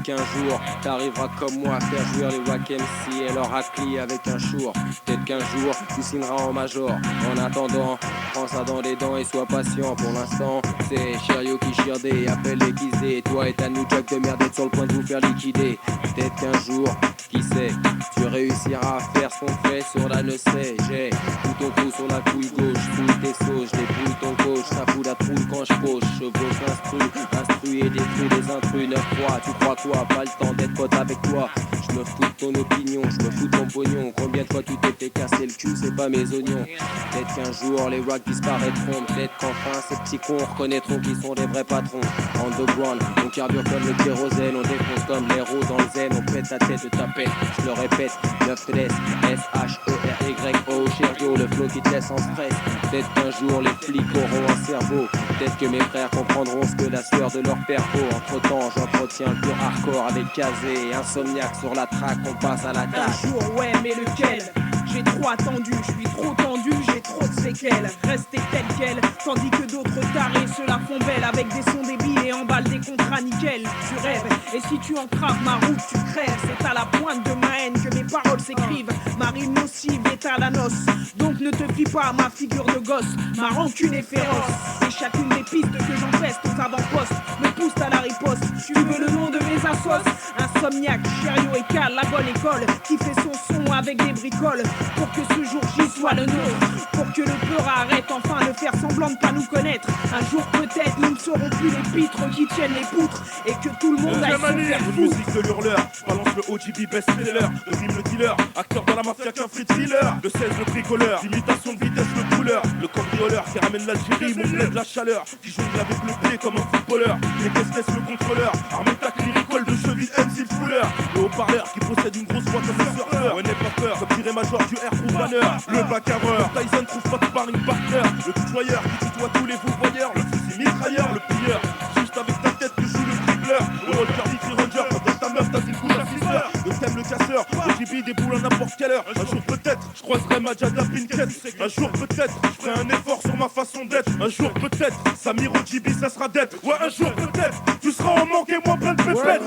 Qu'un jour, t'arriveras comme moi à faire jouer les Wack MC et leur racli avec un chour. Peut-être qu'un jour, tu signeras en major. En attendant, prends ça dans les dents et sois patient. Pour l'instant, c'est Cherio qui chirdé, appelle aiguisé. Toi et ta new jack de merde être sur le point de vous faire liquider. Peut-être qu'un jour, qui sait, tu réussiras à faire ce qu'on fait sur la ne sais. J'ai tout ton coup sur la couille gauche, sous tes sauces, je débrouille ton coach, ça fout la trouille quand je pose. Chevauche instruit et détruit les intrus. 9-3, tu crois quoi? Pas le temps d'être pote avec toi. Je me fous de ton opinion, je me fous de ton pognon. Combien de fois tu t'es fait casser le cul, c'est pas mes oignons. Peut-être qu'un jour les racks disparaîtront. Peut-être qu'enfin ces petits cons reconnaîtront qu'ils sont des vrais patrons. Underground, on carbure comme le kérosène. On défonce comme l'héros dans le zen. On pète la tête de ta pète, je le répète. 9-3, S-H-E-R-Y-O, Cherio, le flow qui te laisse en stress. Peut-être qu'un jour les flics auront un cerveau. Peut-être que mes frères comprendront ce que la sueur de leur père vaut. Entre temps, j'entretiens le pur hardcore avec Kazé. Insomniaque sur la track, on passe à la tâche. Un jour, ouais, mais lequel? J'ai trop attendu, je suis trop tendu, j'ai trop de séquelles. Restez tel quel, tandis que d'autres tarés se la font belle avec des sons débiles et emballent des contrats nickel. Tu rêves, et si tu entraves ma route, tu crèves. C'est à la pointe de ma haine que mes paroles s'écrivent. Ma rime nocive est à la noce, donc ne te fie pas à ma figure de gosse. Ma rancune est féroce, et chacune des pistes que j'empeste aux avant-postes me pousse à la riposte. Tu veux le nom de mes assos? Insomniaque, Cherio et Cal, la bonne école qui fait son son avec des bricoles. Pour que ce jour j'y soit le nôtre, pour que le peur arrête enfin de faire semblant de pas nous connaître. Un jour peut-être nous ne serons plus les pitres qui tiennent les poutres, et que tout le monde aille se faire foutre. Musique de l'hurleur, balance le OGB best-seller. Le rime le dealer, acteur dans la mafia qu'un free thriller. Le 16 le bricoleur, imitation de vitesse le couleur. Le cambrioleur qui ramène l'Algérie, mon bled la chaleur. Qui jongle avec le pied comme un footballeur. Les caisses le contrôleur, armé tac lyrical de cheville MC le fouleur. Le haut-parleur qui possède une grosse voix comme le surfeur. Ouais, n'aie pas peur, comme dirait Major du Air Crew Banner. Le bagarreur, Tyson trouve pas de sparring partner. Le tutoyeur qui tutoie tous les fouvoyeurs. Le fusil mitrailleur, le pilleur, juste avec ta tête que joue le dribbleur. Le Walter Dixie Ranger, quand t'as ta meuf, t'as une boule à 6 heures. Le thème le casseur, le JB des boules à n'importe quelle heure. Un jour peut-être, je croiserai Majada Pinkett. Un jour peut-être, je ferai un effort sur ma façon d'être. Un jour peut-être, Samir OGB ça sera d'être. Ouais, un jour peut-être, tu seras en manque et moi plein de pépettes.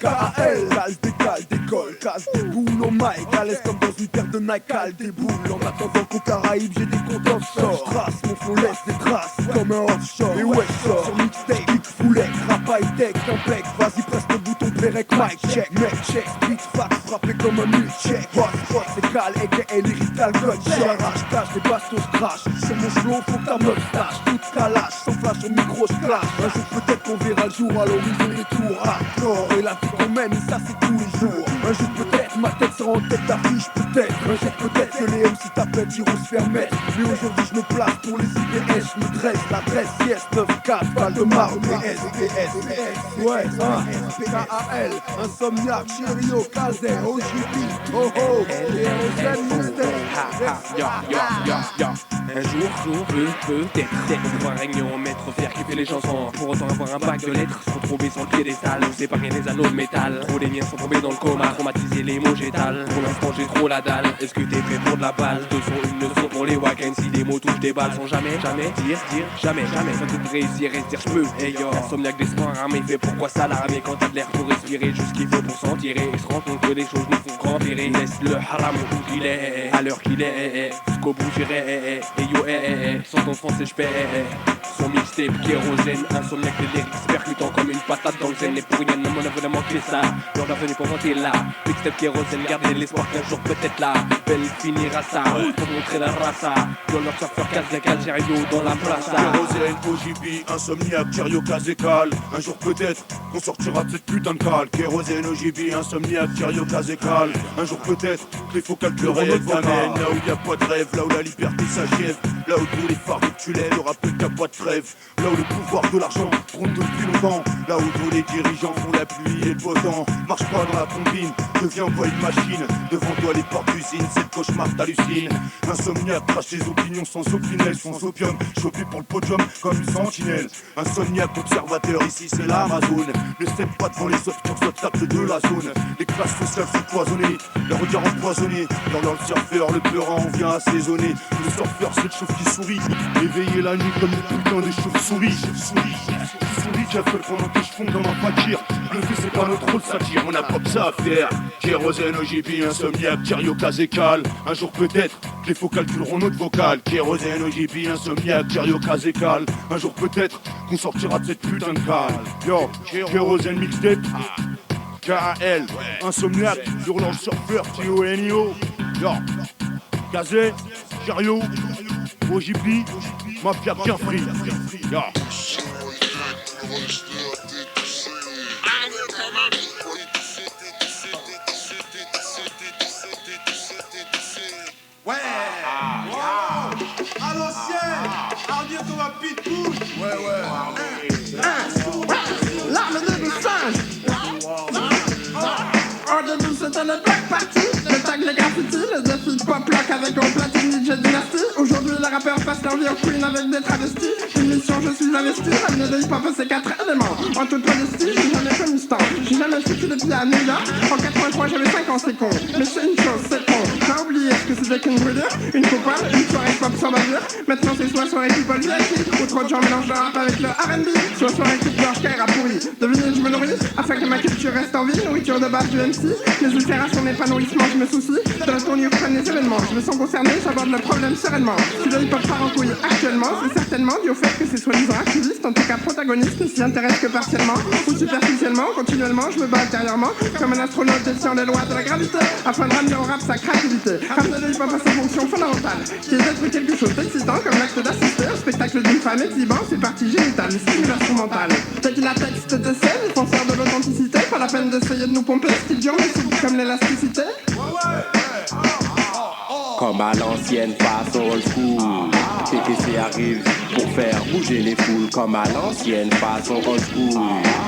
K.A.L. Cale décolle, casse des boules au mic, à l'aise comme dans une paire de Nike, cale des boules. En attendant qu'au Caraïbes, j'ai des comptes offshore. J'trace, mon flow laisse des traces, comme un offshore. Et ouais, sort sur mixtape, kick foulec, rap high-tech, impec. Vas-y, presse le bouton, plérec, mic check, mec check. Beat fax, frappé comme un milkshake. Hot, c'est Cal, a.k.a. l'hérital gun. J'arrache, tâche, des bastos, crash. Sur mon flow, faut que ta meuf tâche. Toute calache, sans flash au micro, j'clash. Un jour peut-être qu'on verra le jour à l'horizon des tours hardcore. Et la vie qu'on mène, ça c'est tous les jours. Un jour peut-être, ma tête sera en tête d'affiche, peut-être. Un jour peut-être que les MC t'appellent, iront se faire mettre. Mais aujourd'hui je me place pour les IPS, je me dresse. L'adresse, yes, 9-4, balle de marre, PS. Ouais, K.A.L. Insomniaque, Cherio, Kazé, OGB, oh oh, et Rosen Mixtape. Un jour, peut-être, on pourra régner en maître, faire kiffer les chansons. Pour autant avoir un bac de lettres, se retrouver sur le piédestal. Nous séparer les anneaux de métal. Trop les miens sont tombés dans le coma, traumatiser les mots j'étale. Pour l'instant j'ai trop la dalle. Est-ce que t'es prêt pour de la balle? Deux sont une leçon pour les wacken. Si des mots touchent des balles, sont jamais dire, jamais. Ça peut réussir et dire j'peux. Hey yo, insomniaque d'espoir armé, fait pourquoi s'alarmer quand t'as de l'air pour respirer, juste qu'il faut pour s'en tirer. Et se rend compte que les choses nous font grandirer. Laisse le haram où qu'il est, à l'heure qu'il est, jusqu'au bout j'irai. Et yo, sans ton français j'paie. son mixtape kérosène, insomniaque de lyrics percutant comme une patate dans le zen. Et pour rien, mon œuvre ne manquait ça. L'heure d'avenir pour monter là. Mixtape kérosène, gardez l'espoir qu'un jour peut-être là belle finira ça, pour montrer la raça. Dans leur surfeur Kazek Algério dans la plaza. Kérosène, OJB, insomniaque, Thierry Kazekal. Un jour peut-être qu'on sortira de cette putain de cale. Kérosène, OJB, insomniaque, Thierry Kazekal. Un jour peut-être qu'il faut calculer notre vocal. Là où y a pas de rêve, là où la liberté s'achève, là où tous les phares tunnels, le rappel qu'il n'y a pas de trêve, là où le pouvoir de l'argent compte depuis longtemps, là où tous les dirigeants font la pluie et le beau temps. Marche pas dans la combine, deviens pas une machine. Devant toi les portes d'usine, c'est le cauchemar, t'hallucines. Insomniaque, crache tes opinions sans opinel, sans opium, chopé pour le podium comme une sentinelle. Insomniaque, observateur, ici c'est l'Amazone. Ne cède pas devant les autres obstacles de la zone. Les classes sociales sont poisonnées, les regards empoisonnés. Dans le surfeur, le pleurant, on vient assaisonner. Le surfeur, c'est le chauve qui sourit, éveillé la nuit comme une putain de chauve-souris. Souris, j'appelle pendant que je fonde dans ma fakir. Le fait, c'est pas notre rôle satire, on n'a pas que ça à faire. Kérosène, OJB, insomniaque, Thierry Kazekal. Un jour peut-être que les faux calculeront notre vocal. Kérosène, OJB, insomniaque, Thierry Kazekal. Un jour peut-être qu'on sortira de cette putain de cale. Yo, Kérosène mixtape, KAL, insomniaque, sur l'ange surfeur, T.O.N.I.O. Yo, Kazé, Thierry, OJB, mafia bien free. Yo. Ouais, à l'ancienne, Ardier comme un pitbull. Ouais. L'arme de douze singes. Hors de douze, c'était le Black Party. Le tag, les graffitis, les défis pop-lock avec un platine DJ Dynasty. Aujourd'hui, les rappeurs passent leur vie au Queen avec des travestis. Une mission, je suis investi. L'avenir de hip-hop, c'est 4 éléments. En toute modestie, j'ai jamais fait Mustang. J'ai jamais foutu les pieds à New York. En 83, j'avais 5 ans, c'est con. Mais c'est une chose, c'est con. J'ai oublié ce que c'était qu'une brûlure, une coupole, une soirée pop sans bavure. Maintenant, c'est soit soirée people VIP, ou trop de gens mélangent le rap avec le R&B. Soit soirée toute blanche qu'elle rap pourri. Devinez, je me nourris afin que ma culture reste en vie. Nourriture de base du MC. Les ulcéras, son épanouissement, je me soucie. De la tournure prennent les événements. Je me sens concerné, j'aborde le problème sereinement. Si le hip-hop part en couille actuellement, c'est certainement dû au fait que ces soi-disant activistes, en tout cas protagonistes, ne s'y intéressent que partiellement ou superficiellement, continuellement. Je me bats intérieurement comme un astronaute défiant les lois de la gravité afin de ramener au rap sa créativité. Ramener le hip-hop à sa fonction fondamentale, qui est d'être quelque chose d'excitant comme l'acte d'assister au spectacle d'une femme exhibant ses parties génitales, une stimulation mentale. Tel la texte d'essai, défenseur de l'authenticité, pas la peine d'essayer de nous pomper, style dur mais souple comme l'élasticité. Comme à l'ancienne façon old school, TTC arrive pour faire bouger les foules. Comme à l'ancienne façon old school,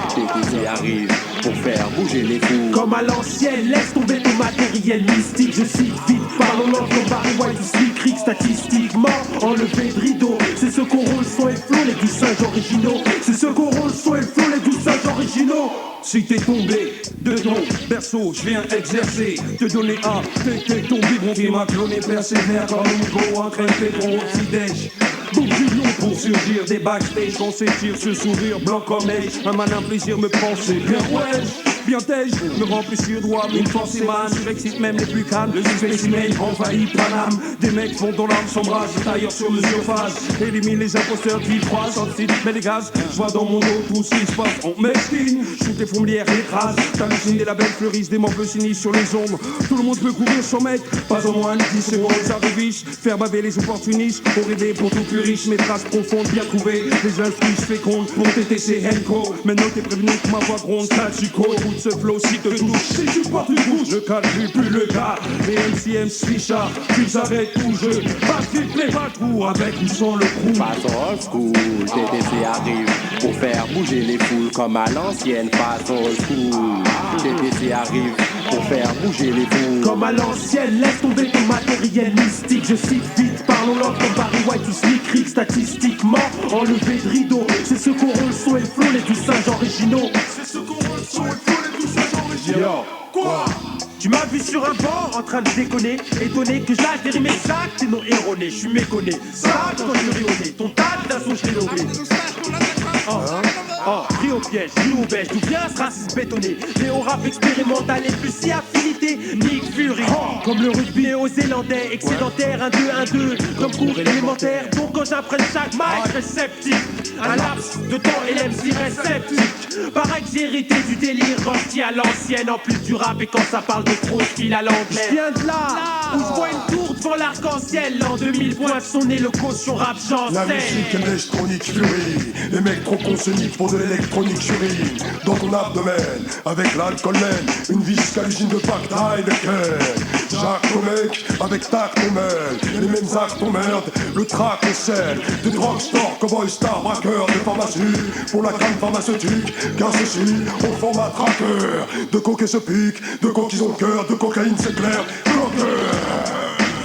TTC arrive pour faire bouger les foules. Comme à l'ancienne, laisse tomber ton matériel mystique. Je cite vite, parlons l'ordre comme Barry White ou Slick Rick. Statistiquement, enlevé de rideau. C'est ceux qu'on roule son et flot, les 12 singes originaux. C'est ceux qu'on roule son et flot, les 12 singes originaux. Si t'es tombé de ton berceau, je viens exercer, te donner un t'es ton biberon qui m'a cloné, persévère comme Hugo, un crème pétron au petit-déj. Boum du lion pour surgir des backstage, qu'on s'étire ce sourire blanc comme neige. Un malin plaisir me penser bien ouais. Bien tège, me rend plus suédois, une force émane, surexcite même les plus calmes. Le spécimen envahit Paname. Des mecs font dans l'âme, s'embrassent, tailleurs sur le surface. Élimine les imposteurs qui croisent, anticipent, mais les gaz. Je vois dans mon dos tout ce qui se passe, on m'extine. Shoot les fourmilières, les traces. T'hallucines des labels fleurissent, des morts sinistres sur les ombres. Tout le monde peut courir son mec, pas au moins 10 secondes, ça réviche. Faire baver les opportunistes, pour rêver pour tout plus riche. Mes traces profondes, bien trouvées, les influences fécondes. Pour TTC Henko, maintenant t'es prévenu que ma voix gronde, Tachico. Ce flow si te touche, si tu portes une bouche, le calcul plus le cas. Les MCM Slichard, tu arrêtes tout jeu. Pas de les trou avec ou sans le crew. Façon old school, TTC arrive pour faire bouger les foules. Comme à l'ancienne façon old school, TTC arrive pour faire bouger les foules. Comme à l'ancienne, laisse tomber ton matériel mystique. Je cite vite, parlons l'ordre comme Barry White ou Slick Rick. Statistiquement, enlevé de rideau. C'est ceux qu'on roule son et flow, les 12 singes originaux. C'est ceux qu'on roule son et flow, les 12 singes originaux. Yo. Quoi? Tu m'as vu sur un banc en train de déconner, étonné que je lâche des rimes exactes et non erronées. Je suis méconné, ça quand je suis rayonné, ton tas de façon je l'ai nommé. Oh, pris au piège, pris au beige, d'où vient ce racisme bétonné? Néo rap expérimental et plus si affinité. Nick Fury, comme le rugby néo-zélandais, excédentaire, 1-2-1-2, comme cours élémentaire. Donc quand j'apprenne chaque mic, réceptif, un laps de temps et l'MC réceptif. Pareil que j'ai hérité du délire renti à l'ancienne, en plus du rap et quand ça parle de trop, je file à l'anglais. Je viens de là, où je vois une tour devant l'arc-en-ciel. L'an 2000 pointe son nez, le caution rap j'enseigne. La musique électronique furie, les mecs trop consoniques pour de l'électronique j'urine. Dans ton abdomen, avec l'alcool même, une vie jusqu'à l'usine de pacte Heineken. Jacques ton mec, avec tac ton mêle, les mêmes actes t'emmerdent, le trac on scelle. Des drugstores, cowboy stars, braqueurs, des pharmacies, pour la crème pharmaceutique, car ceci, au format traqueur. De coke et se pique, de coke ils ont le cœur, de cocaïne c'est clair,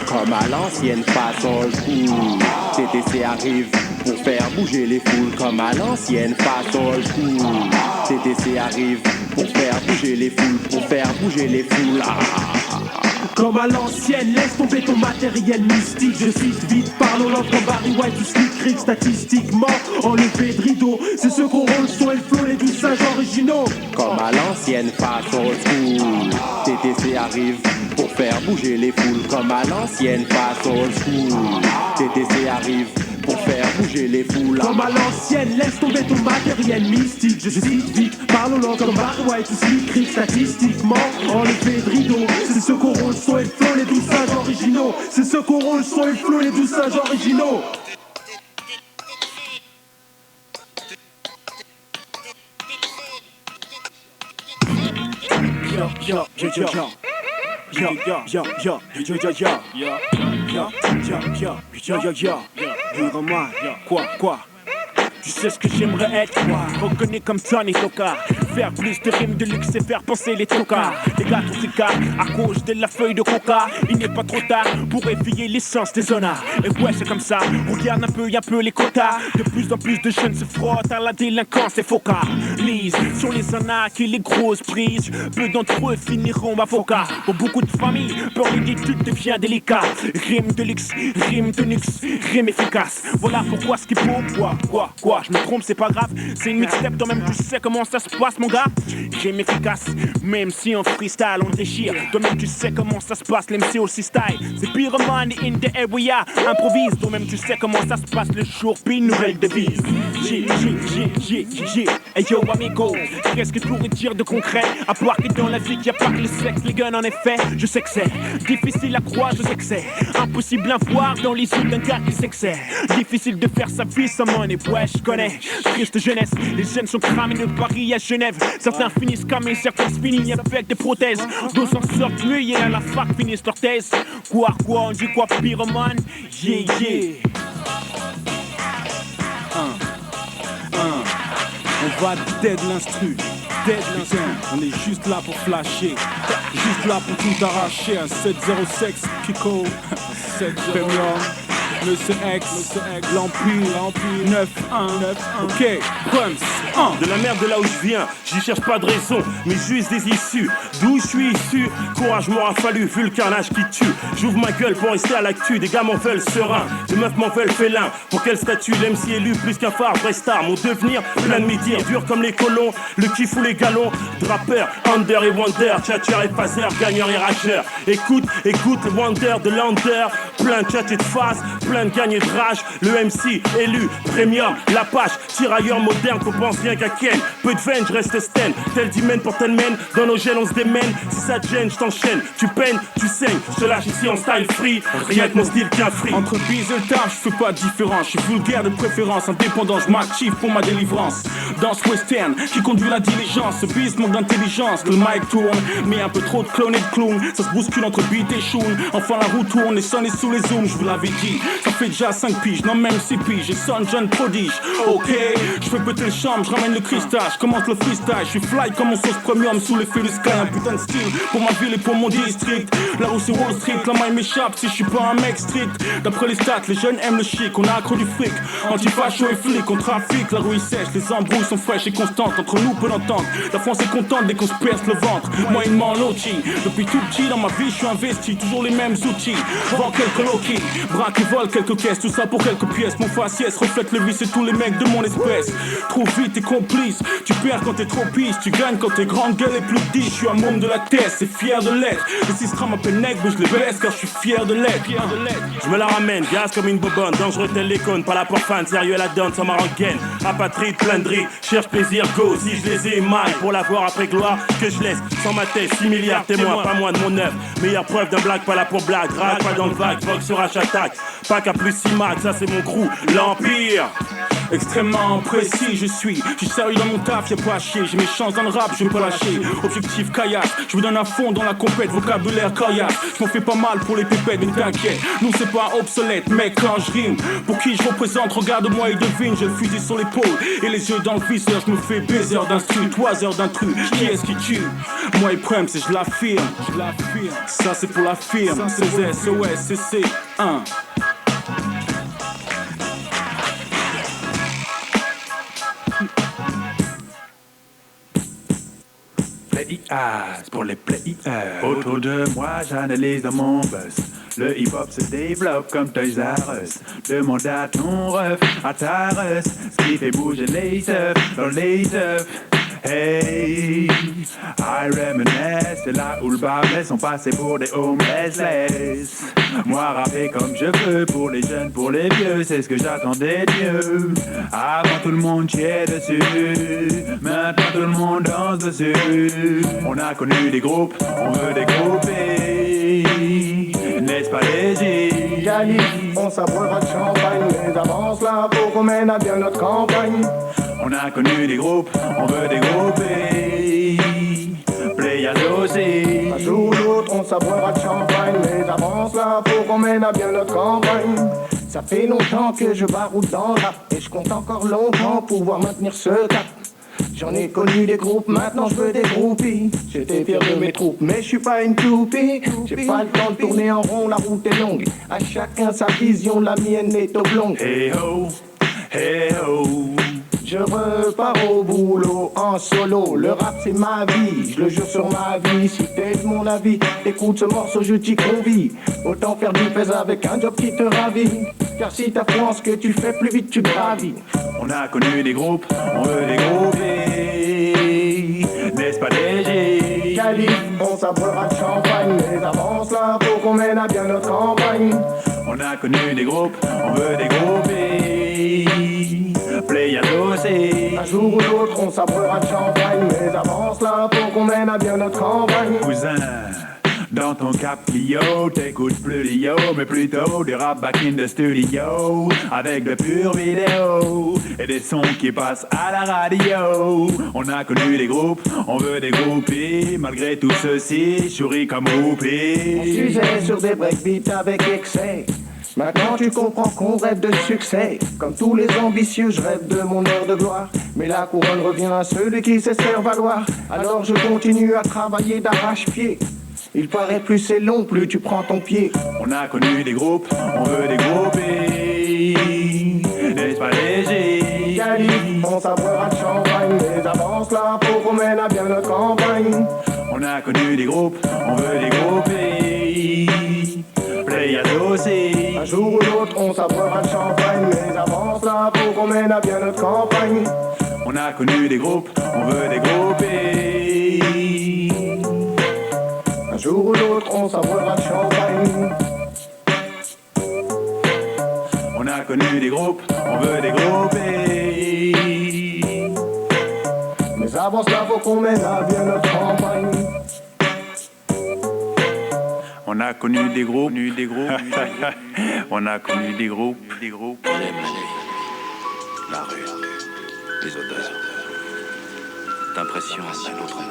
comme à l'ancienne façon old school, TTC arrive pour faire bouger les foules. Comme à l'ancienne façon old school, TTC arrive pour faire bouger les foules, pour faire bouger les foules. Comme à l'ancienne, laisse tomber ton matériel mystique. Je cite vite, parle langue comme Barry White ou Slick Rick. Statistiquement, enlevé de rideau, c'est ceux qu'on roule sur le flow, les 12 singes originaux. Comme à l'ancienne façon old school, TTC arrive pour faire bouger les foules. Comme à l'ancienne façon old school, TTC arrive pour faire bouger les foules. Comme à l'ancienne, laisse tomber ton matériel mystique. Je cite vite, parle langue comme Barry White ou Slick Rick. Statistiquement, enlevé de rideau, c'est ceux qu'on roule sur le flow, les 12 singes originaux. C'est ceux qu'on roule sur le flow, les 12 singes originaux. Yo, yo, yo, yo, yo. Yo, yo, yo, yo, yo, yo, yo, yo, yo, yo, yo, yo, yo, yo, quoi, tu sais ce que j'aimerais être, moi. Reconnu comme Tony Toka. Faire plus de rimes de luxe et faire penser les tocards. Les gars tout s'écartent à cause de la feuille de coca. Il n'est pas trop tard pour éveiller l'essence des honnards. Et ouais c'est comme ça, regarde un peu les quotas. De plus en plus de jeunes se frottent à la délinquance et focalisent sur les arnaques et les grosses prises. Peu d'entre eux finiront avocats. Pour beaucoup de familles, peur l'étude devient délicat. Rime de luxe, rime de luxe, rime efficace. Voilà pourquoi ce qui faut, quoi, je me trompe, c'est pas grave. C'est une mixtape, toi-même tu sais comment ça se passe, mon gars. Rime efficace, même si en freestyle on déchire. Toi-même tu sais comment ça se passe, l'MC aussi style. C'est Pyroman in the area, improvise. Toi-même tu sais comment ça se passe le jour, puis une nouvelle devise. Hey yo amigo, qu'est-ce que je pourrais dire de concret? À part que dans la vie qu'il n'y a pas que le sexe, les guns en effet. Je sais que c'est difficile à croire, je sais que c'est impossible à voir dans les yeux d'un gars qui sait que c'est difficile de faire sa vie sans money. Ouais je connais, triste jeunesse. Les jeunes sont cramés de Paris à Genève. Certains finissent camés, certains finissent avec des prothèses. D'autres s'en sortent mieux et à la fac finissent leur thèse. Quoi, on dit quoi, pyromane? Yeah. On va dead l'instru, on est juste là pour flasher, juste là pour tout arracher. Un 706 Kiko, 7 Premium, Monsieur X, l'Empire, 9-1, ok, Prums, de la merde de là où je viens, j'y cherche pas de raison, mais juste des issues. D'où je suis issu, courage m'aura fallu, vu le carnage qui tue. J'ouvre ma gueule pour rester à l'actu, des gars m'en veulent serein, des meufs m'en veulent félin. Pour quel statut, l'MC élu plus qu'un phare, vrai star, mon devenir plein de métiers, dur comme les colons, le kiff ou les galons, drappeur, under et wonder, tchatcher et phaser, gagneur et rageur. Écoute le wonder de l'under, plein de tchatch et de phase, plein de gagne et de rage, le MC élu, premium, la page, tirailleur moderne, qu'on pense rien qu'à Ken. Peu de veine, je reste sten, tel dimène pour tel mène, dans nos gènes on se démène, si ça te gêne, je t'enchaîne, tu peines, tu saignes, je te lâche ici en style free, rien que mon style qu'un free. Entre bise et le taf, je fais pas de différence, je suis vulgaire de préférence, indépendant, je m'active pour ma délivrance. Dans ce western, qui conduit la diligence, ce bise manque d'intelligence, le mic tourne, mais un peu trop de clone et de clown, ça se bouscule entre beat et choune, enfin la roue tourne, les sons et sous les zooms, je vous l'avais dit, ça fait déjà 5 piges, non même 6 piges, et sonne jeune prodige. Ok, je fais péter le champ, je ramène le cristal, je commence le freestyle, je suis fly comme mon sauce premium sous l'effet du sky, un putain de style pour ma ville et pour mon district. La rue c'est Wall Street, la maille m'échappe si je suis pas un mec strict. D'après les stats, les jeunes aiment le chic, on a accro du fric, anti-facho et flic, on trafique, la rue est sèche, les embrouilles sont fraîches et constantes, entre nous peu d'entente, la France est contente dès qu'on se perce le ventre, moyennement low-G. Depuis tout petit dans ma vie je suis investi, toujours les mêmes outils, vends quel coloqué. Braque et vole quelques caisses, tout ça pour quelques pièces. Mon faciès reflète le vice et tous les mecs de mon espèce. Trop vite t'es complice, tu perds quand t'es trop pisse. Tu gagnes quand t'es grande gueule et plus dit. Je suis un môme de la tête, c'est fier de l'être. Les 6 grammes m'appellent nègre, mais je les baisse car je suis fier de l'être. Je me la ramène, gaz comme une bobonne. Dangereux tel l'icône, pas la pour fan, sérieux la donne, sans marocaine. Apatride, plein de riz, cherche plaisir, go. Si je les ai mal pour l'avoir après gloire, que je laisse sans ma tête 6 milliards témoins, pas moins de mon œuvre. Meilleure preuve d'un blague, pas là pour blague. Rage, pas dans le vague, vogue sur attaque. Pas qu'à plus 6 max, ça c'est mon crew, l'Empire. Extrêmement précis, je suis sérieux dans mon taf, y'a pas à chier. J'ai mes chances dans le rap, je vais pas lâcher. Objectif caillasse, je vous donne à fond dans la compète. Vocabulaire caillasse, je m'en fais pas mal pour les pépettes. Mais t'inquiète, nous c'est pas obsolète. Mec quand je rime, pour qui je représente, regarde-moi et devine. J'ai le fusil sur l'épaule et les yeux dans le viseur. Je me fais baiser d'instru, 3 heures d'intrus. Qui est-ce qui tue? Moi et Prem, c'est je l'affirme. Ça c'est pour la firme, c'est SOS, CC 1. Players pour les players. Autour de moi, j'analyse dans mon buzz. Le hip-hop se développe comme Toys R Us. Demande à ton ref, à ta ref, ce qui fait bouger les teufs dans les teufs. Hey, I reminisce, c'est là où le bas blesse, sont passés pour des homeless. Moi rapper comme je veux, pour les jeunes, pour les vieux, c'est ce que j'attendais de Dieu. Avant tout le monde chiait dessus, maintenant tout le monde danse dessus. On a connu des groupes, on veut des grouper, n'est-ce pas léger? Yali, on sabrera de champagne, mais avance là pour qu'on mène à bien notre campagne. On a connu des groupes, on veut des groupés, players aussi. Un jour ou l'autre, on sabrera de champagne, mais avance là pour qu'on mène à bien notre campagne. Ça fait longtemps que je baroute dans le rap, et je compte encore longtemps pouvoir maintenir ce cap. J'en ai connu des groupes, maintenant je veux des groupies. J'étais fier de mes troupes, mais je suis pas une toupie. J'ai pas le temps de tourner en rond, la route est longue. À chacun sa vision, la mienne est oblongue. Hey ho, hey ho. Je repars au boulot en solo. Le rap c'est ma vie, je le jure sur ma vie. Si t'es de mon avis, écoute ce morceau, je t'y convie. Autant faire du pèse avec un job qui te ravit. Car si t'as foi en ce que tu fais, plus vite tu gravis. On a connu des groupes, on veut des groupés, n'est-ce pas léger? Cali, on sabrera de champagne, mais avance là pour qu'on mène à bien notre campagne. On a connu des groupes, on veut des groupés, players aussi. Un jour ou l'autre, on sabrera de champagne, mais avance là pour qu'on mène à bien notre campagne. Cousin, dans ton cap Clio, t'écoutes plus Lio, mais plutôt du rap back in the studio, avec de pures vidéos et des sons qui passent à la radio. On a connu des groupes, on veut des groupies, malgré tout ceci, chouris comme roupie. On s'usait sur des breakbeats avec excès. Maintenant tu comprends qu'on rêve de succès. Comme tous les ambitieux, je rêve de mon heure de gloire. Mais la couronne revient à celui qui sait se faire valoir. Alors je continue à travailler d'arrache-pied. Il paraît plus c'est long, plus tu prends ton pied. On a connu des groupes, on veut des groupés, n'est-ce pas léger? Cali, on sabrera de champagne, mais avance là pour qu'on mène à bien notre campagne. On a connu des groupes, on veut des groupés, players aussi. Un jour ou l'autre, on sabrera de champagne, mais avance là pour qu'on mène à bien notre campagne. On a connu des groupes, on veut des groupés. Un jour ou l'autre, on sabrera de champagne. On a connu des groupes, on veut des groupés. Mais avant cela, faut qu'on mène à bien notre campagne. On a connu des groupes, on a connu des groupes, J'aime la nuit, la rue, les odeurs. D'impression à un autre monde.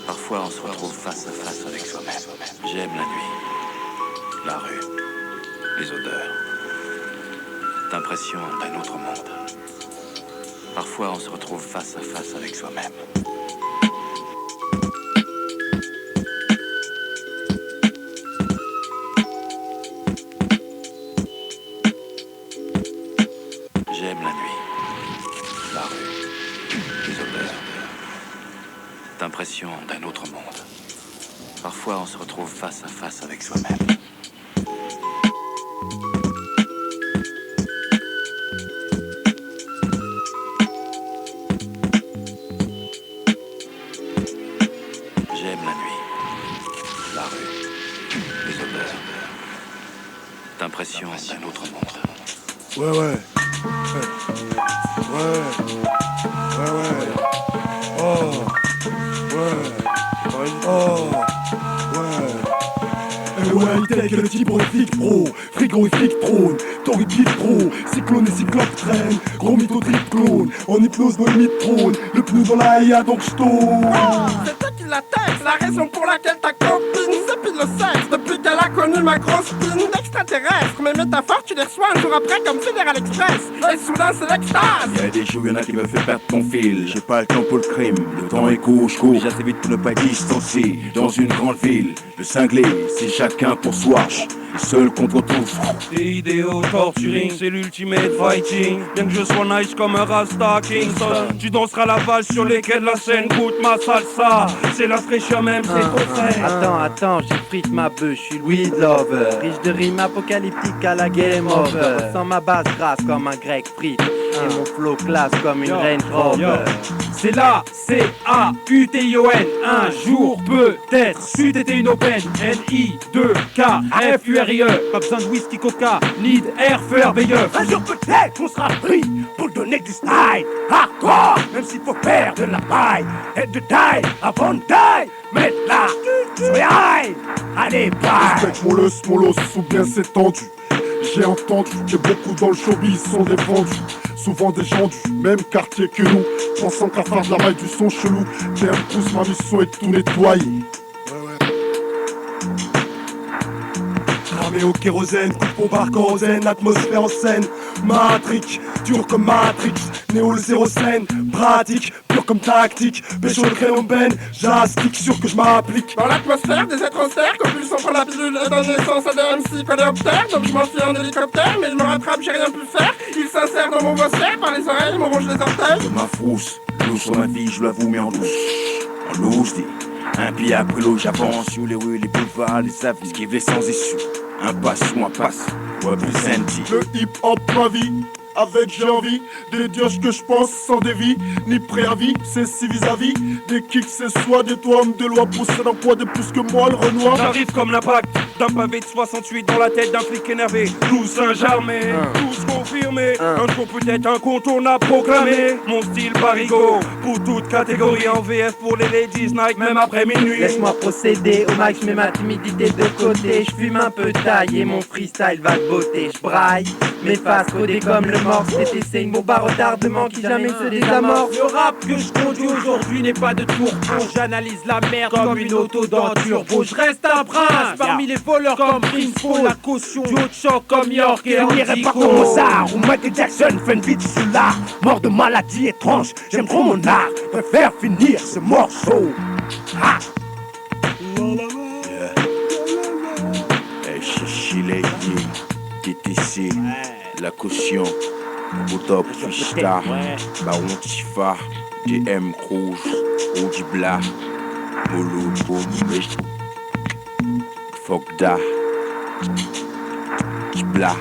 Parfois on se retrouve face à face avec soi-même. J'aime la nuit, la rue, les odeurs. D'impression d'un autre monde. Parfois on se retrouve face à face avec soi-même. J'aime la nuit, la rue, les odeurs. D'impression d'un autre monde. Parfois on se retrouve face à face avec soi-même. J'aime la nuit, la rue, les odeurs, d'impression d'un autre monde. Ouais, ouais. Oh. Ouais. Oh. Ouais. Ouais, high-tech et le type horrifique pro. Frigorifique trône, torridique pro. Cyclone et cyclope traîne. Gros mytho trip clone. En hypnose nos limites trône. Le pneu dans la IA donc j'tourne. C'est toi qui la texte, la raison pour laquelle ta copine s'épile le sexe depuis qu'elle a connu ma grosse pine d'extraterrestre. Mes métaphores, tu les reçois un jour après comme Fédéral Express. Et soudain, c'est l'extase. Y'a des jours, y'en a qui me fait perdre ton fil. J'ai pas le temps pour le crime, le temps est court, je cours. J'ai assez vite pour ne pas être distancé. Dans une grande ville, le cinglé, c'est chacun pour soi. Seul contre tous. Des idéaux torturing, c'est l'ultimate fighting. Bien que je sois nice comme un Rasta Kingston, tu danseras la valse sur les quais de la Seine. Goûte ma salsa, c'est la fraîcheur même, c'est ton frère. Attends, j'ai frite ma bœuf, je suis le weed lover. Riche de rimes apocalyptiques à la game over. Sans ma base grasse comme un grec frite. Et mon flow classe comme une Range Rover. C'est là, C-A-U-T-I-O-N. Un jour peut-être, c'eût été une open. N-I-2-K-F-U-R-I-E. Pas besoin de whisky coca, ni d'air feu RBE. Un jour peut-être on sera pris pour donner du style hardcore, même s'il faut faire de la paille et de taille avant de taille. Mets-la sur les high. Allez, bye. Respect mollos ou bien c'est tendu. J'ai entendu que beaucoup dans le showbiz sont des vendus. Souvent des gens du même quartier que nous, pensant qu'à faire de la maille du son chelou. T'es un pouce, ma mission est de tout nettoyer. Cramé au kérosène, coup de pompe kérosène, atmosphère en scène. Matrix, dur comme Matrix, néo le zéro scène. Pratique, pur comme tactique, pécho le crayon ben. J'astique, sûr que je m'applique. Dans l'atmosphère, des êtres en serre, compulsion pour la pilule et donne naissance à des MC coléoptères. Donc je m'enfuis en hélicoptère, mais je me rattrape, j'ai rien pu faire. Il s'insère dans mon bosset, par les oreilles, me ronge les orteils. Je m'affrousse, l'eau sur ma vie, je l'avoue, mais en douce. En loose, dit. Un pied après l'eau, j'avance sur les rues, les boulevards, les avenues, esquiver sans issue. Un passe ou un passe, représente. Le hip-hop, ma vie, avec j'ai envie des dioches que je pense sans dévie, ni préavis, c'est si vis-à-vis des kicks, c'est soit des toits, hommes de loi, possèdent un poids de plus que moi, le Renoir. J'arrive comme l'impact d'un pavé de 68 dans la tête d'un flic énervé. Tous Saint-Germain, tous confirmés. Un jour peut-être incontournable proclamé. Mon style parigo, pour toute catégorie. En VF pour les ladies, Nike, même après minuit. Laisse-moi procéder au max, je mets ma timidité de côté. Je fume un peu taille et mon freestyle va te botter. Je braille, mes faces codées comme le morse. C'est une bombe à retardement qui jamais se désamorce. Le rap que je conduis aujourd'hui n'est pas de tour. J'analyse la merde comme une auto dans turbo. Je reste un prince parmi les voleurs comme Prince Paul. La caution du haut de choc comme York et Je n'irai pas comme Mozart ou Michael Jackson, fais une vie de là. Mort de maladie étrange, j'aime trop mon art. Préfère finir ce morceau. Ah. Chile, TTC, la caution, Botop, Freestar, Baron Tifa, DM Rouge, Oudibla, Molo, Bombe, Fogda, Kibla,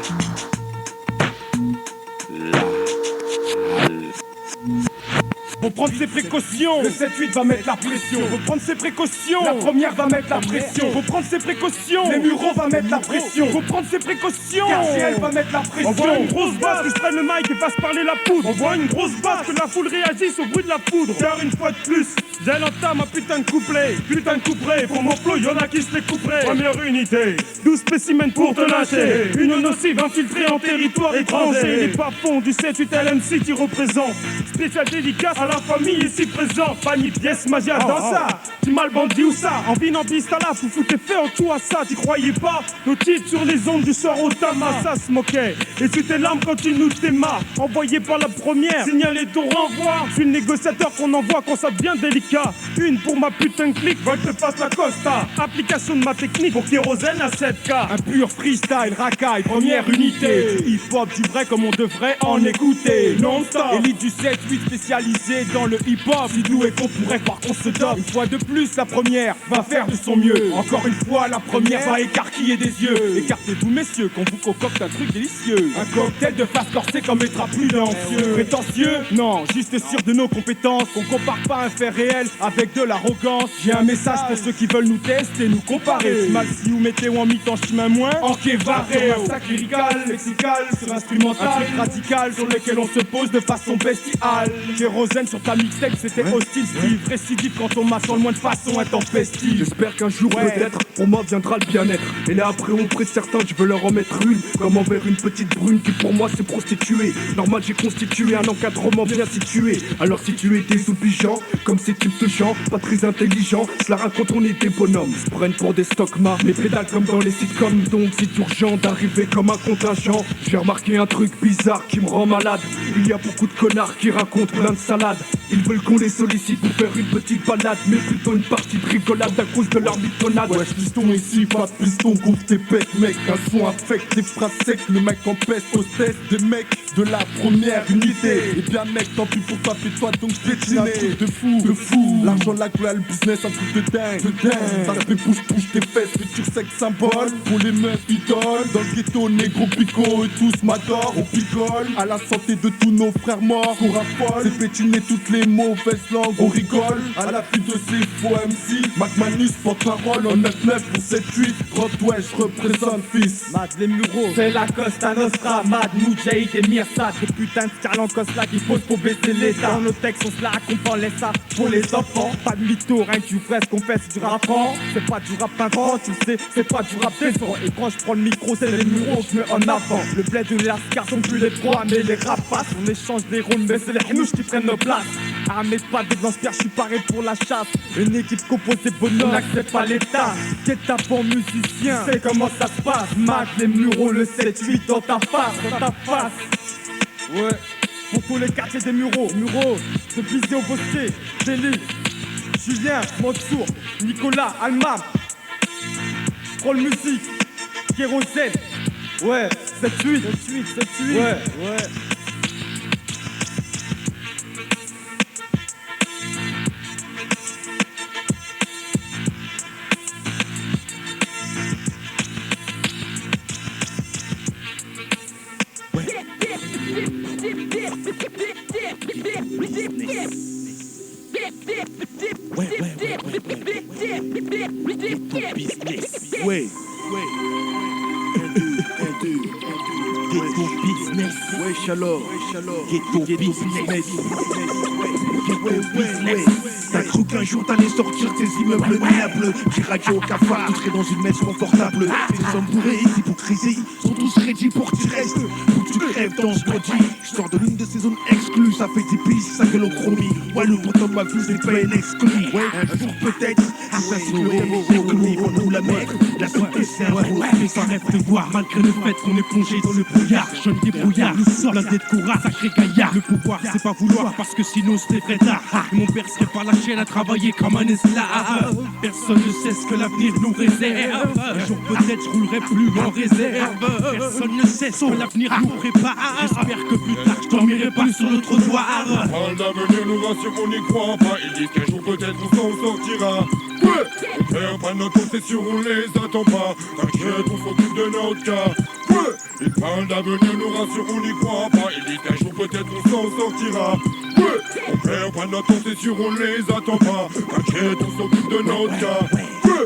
Faut prendre ses précautions. Le 7-8 va mettre la pression. Faut prendre ses précautions. La première va mettre la pression. Faut prendre ses précautions. Les Mureaux va mettre la pression. Faut prendre ses précautions. Garciel va mettre la pression. On voit une grosse basse qui se prenne le mic et fasse parler la poudre. On voit une grosse basse que la foule réagisse au bruit de la poudre. Car une fois de plus, j'entame un putain de couplet. Putain de couplet, pour mon flow, y'en a qui se les couperaient. Première unité, 12 spécimens pour te lâcher. Une nocive infiltrée en territoire étranger. Les papons du 7-8 LMC qui représente. Spécial dédicace à la famille ici présente. Fanny, pièce, magia, dans ça. Tu mal bandit ou ça. En vine en piste à la foufou, t'es fait en tout à ça. T'y croyais pas? Nos titres sur les ondes du soir au tamas, ça se moquait. Et tu tes larmes quand tu nous t'aimas. Envoyé par la première, signalé ton renvoi. Je suis le négociateur qu'on envoie quand ça devient délicat. Vodka, une pour ma putain de clique, Vol te passe la Costa. Application de ma technique pour kérosène à 7K. Un pur freestyle, racaille, première unité. Hip-hop du vrai comme on devrait en écouter. Non-stop, élite du 7-8 spécialisé dans le hip-hop. Si doué qu'on pourrait croire qu'on se dope. Une fois de plus, la première va faire de son mieux. Encore une fois, la première va écarquiller des yeux. Écartez-vous messieurs, qu'on vous concocte un truc délicieux. Un cocktail de face corsée comme être prudentieux. Prétentieux? Non, juste sûr de nos compétences. On compare pas un fait réel avec de l'arrogance. J'ai un message pour ceux qui veulent nous tester, nous comparer. Mal si vous mettez ou en mi-temps, chemin moins. En kévaré, un sac lyrical, lexical, sur instrumental. Un truc radical sur lequel on se pose de façon bestiale. Kérosène sur ta mixtape, c'était hostile. Steve, récidive quand on masse sur le moins de façon intempestive. J'espère qu'un jour peut-être pour moi viendra le bien-être. Et là après auprès de certains je veux leur en mettre une. Comme envers une petite brune qui pour moi s'est prostituée. Normal j'ai constitué un encadrement bien situé. Alors si tu es désobligeant, comme ces types de gens, pas très intelligents, cela raconte on est des bonhommes. Se prennent pour des stockmas, mais pédales comme dans les sitcoms. Donc c'est urgent d'arriver comme un contingent. J'ai remarqué un truc bizarre qui me rend malade. Il y a beaucoup de connards qui racontent plein de salades. Ils veulent qu'on les sollicite pour faire une petite balade, mais plutôt une partie de rigolade à cause de leur mitonnade. Ouais, piston ici, pas de piston, couvre tes pecs, mec. Un son affecte les phrases secs, le mec en peste, hostesse, des mecs de la première unité. Et bien, mec, tant pis pour toi, fais-toi donc pétiner. Un truc de fou. L'argent, la gloire, le business, un truc de dingue. Ça fait push tes fesses, futur sexe symbole. Pour les meufs idoles, dans le ghetto, négro pico, et tous m'adorent, on picole. À la santé de tous nos frères morts, qu'on raffole. C'est pétiner toutes les mauvaises langues, on rigole. À la vue de ces faux MC, McManus, porte-parole en 9-9 pour 7-8. Grand ouais, je représente fils. Mad les Mureaux, c'est la Costa Nostra. Mad, Moudjaïd et Mirsad. Des putains de stars en Costa qui posent pour baisser l'état. Dans nos textes, on se la raconte, on laisse ça pour les enfants. Pas de mytho, rien que du vrai, ce qu'on fait, c'est du rap franc. C'est pas du rap infant, tu sais, c'est pas du rap décent. Et quand je prends le micro, c'est les Mureaux que je mets en avant. Le bled de l'Ascar sont plus les proies, mais les rapaces. On échange des rôles, mais c'est les hnouches qui prennent nos places. Armé pas des lance-pierres, je suis paré pour la chasse. Une équipe composée de bonhommes, on n'accepte pas l'état. T'es tapant musicien, tu sais comment ça se passe. Mac, les Mureaux, le 7-8 dans ta face, Ouais, pour tous les quartiers des Mureaux, de Bizet au Bosquet, Délit, Julien, Mansour, Nicolas, Almam, Troll Musique, Kérosène, ouais, 7-8, ouais. Ouais. Ghetto business. Ouais, alors. Ghetto business. T'as cru qu'un jour t'allais sortir de ces immeubles minables. J'ai radio au cafard, tout serait dans une messe confortable. Ces hommes bourrés, d'hypocrisie, sont tous ready pour que tu restes. Faut que tu crèves dans ce body. Je sors de l'une de ces zones exclues, ça fait des pistes, ça gueule au chromie. Ouais, le bottom de ma vie, c'est pas un exclu. Ouais, un jour peut-être, tout ça c'est le héros pour nous la mec. La santé c'est un rôle, mais sans rêve de voir. Malgré le fait qu'on est plongé dans le brouillard, jeune débrouillard, nous sommes blindés de courage, sacré gaillard. Le pouvoir c'est pas vouloir, parce que sinon c'était vrai tard. Mon père serait pas lâché à travailler comme un esclave. Personne ne sait ce que l'avenir nous réserve. Un jour peut-être je roulerai plus en réserve. Personne ne sait ce que l'avenir nous prépare. J'espère que plus tard je dormirai pas sur le trottoir. L'avenir nous rassure, on n'y croit pas. Ils disent qu'un jour peut-être on s'en sortira. Ouais, on perd pas notre temps, c'est sûr, on les attend pas. T'inquiète, on s'occupe de notre cas. Ouais, ils parlent d'avenir, nous rassure, on n'y croit pas. Ils disent qu'un jour peut-être on s'en sortira. Ouais, on perd pas notre temps, c'est sûr, on les attend pas. T'inquiète, on s'occupe de notre cas.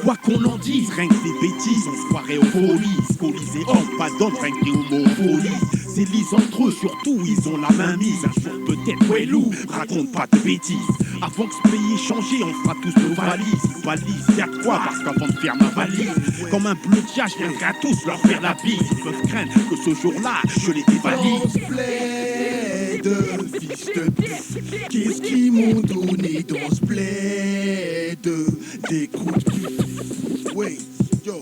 Quoi qu'on en dise, rien que des bêtises, on se croirait aux folies. Scolisés, on pas d'autres, rien que des homofolies. C'est lisse entre eux, surtout, ils ont la main mise. Un jour peut-être, ouais, loup, raconte pas de bêtises. Avant que ce pays ait changé, on fera tous nos valises. Valise, y'a de quoi, parce qu'avant de faire ma valise, comme un bleu de chat, je viendrai à tous leur faire la bise. Ils peuvent craindre que ce jour-là, je les dévalise. On se plaide, fils de pute. Qu'est-ce qu'ils m'ont donné dans ce plaid? Des coups de pute. Ouais, yo.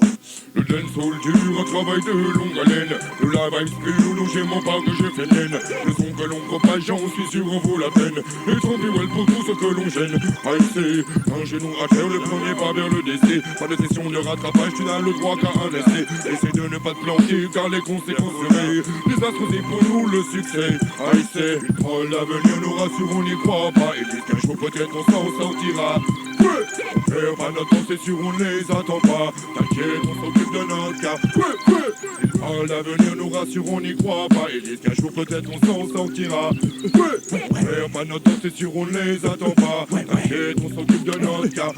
Le dancehall dur, un travail de longue haleine. Le live I'm spill, non j'ai mon pas que je fais mienne. Le son que l'on propage, j'en suis sûr en vaut la peine. Et tant pis well pour tout ce que l'on gêne. AFC, un genou à terre, le premier pas vers le décès. Pas de session de rattrapage, tu n'as le droit qu'à un essai. Essaie de ne pas te planter car les conséquences seraient désastreuses et pour nous le succès. AFC, oh l'avenir nous rassure, on n'y croit pas. Et qu'un jour peut-être on s'en sortira. On perd pas notre temps, c'est sûr, on les attend pas. T'inquiète, on s'occupe de notre cas. Oh, l'avenir nous rassure, on n'y croit pas. Et disent qu'un jour peut-être on s'en sortira. On perd pas notre temps, c'est sûr, on les attend pas. T'inquiète, on s'occupe de notre cas.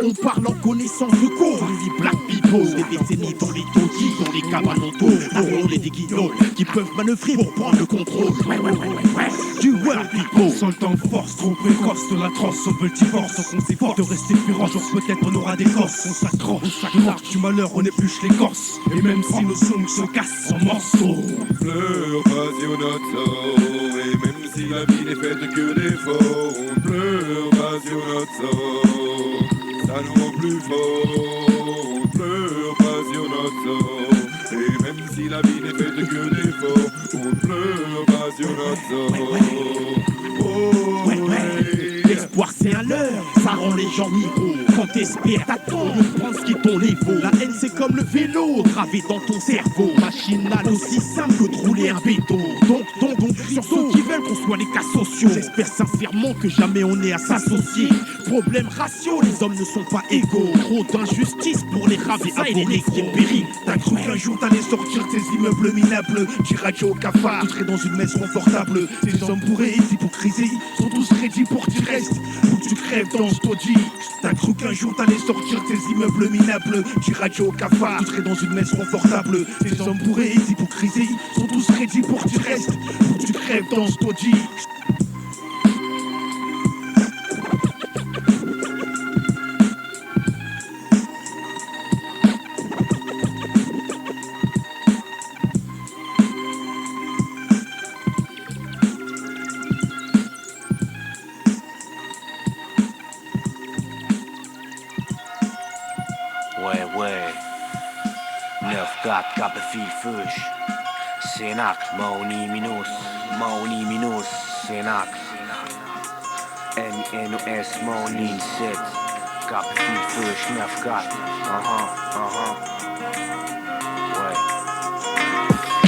On parle en connaissance de cause. Les black people, des décennies dans les taudis, dans les cabanes en tôle. Avant les guignols qui peuvent manœuvrer pour prendre le contrôle. Du world people. Soldat en force, trop précoce, de la trosse, on peut le divorce, on s'efforce de rester plus un jour peut-être on aura des corses. On s'accroche, de l'arche du malheur, on épluche l'écorce. Et même si nos songs se cassent en morceaux, on pleure pas sur notre sort. Et même si la vie n'est faite que d'efforts, on pleure pas sur notre sort. Ça nous rend plus forts. On pleure pas sur notre sort. Et même si la vie n'est faite que d'efforts, on pleure pas sur notre sort. L'espoir c'est un leurre, ça rend les gens migros. Quand t'espères, t'attends de prendre ce qui t'en les vaut. La haine c'est comme le vélo, gravé dans ton cerveau. Machinal aussi simple que de rouler un béton. Donc, sur ceux qui veulent qu'on soit les cas sociaux. J'espère sincèrement que jamais on est à s'associer. Problème ratio, les hommes ne sont pas égaux. Trop d'injustice pour les ravis et les négros. Péril, t'as cru qu'un jour t'allais sortir de ces immeubles minables. Tiradio au cafard, tu serais dans une messe confortable. Ces hommes bourrés d'hypocrisie sont tous ready pour t'y reste. Ou tu crèves dans ce taudis. T'as cru qu'un jour t'allais sortir de ces immeubles minables. Tiradio au cafard, tu serais dans une messe confortable. Ces hommes bourrés d'hypocrisie sont tous ready pour t'y reste. Ou tu crèves dans ce taudis. Fisch, Senak, Maoni Minus, Senak, N-N-O-S, Maoni 7, Cap Fisch, 9-4, ouais.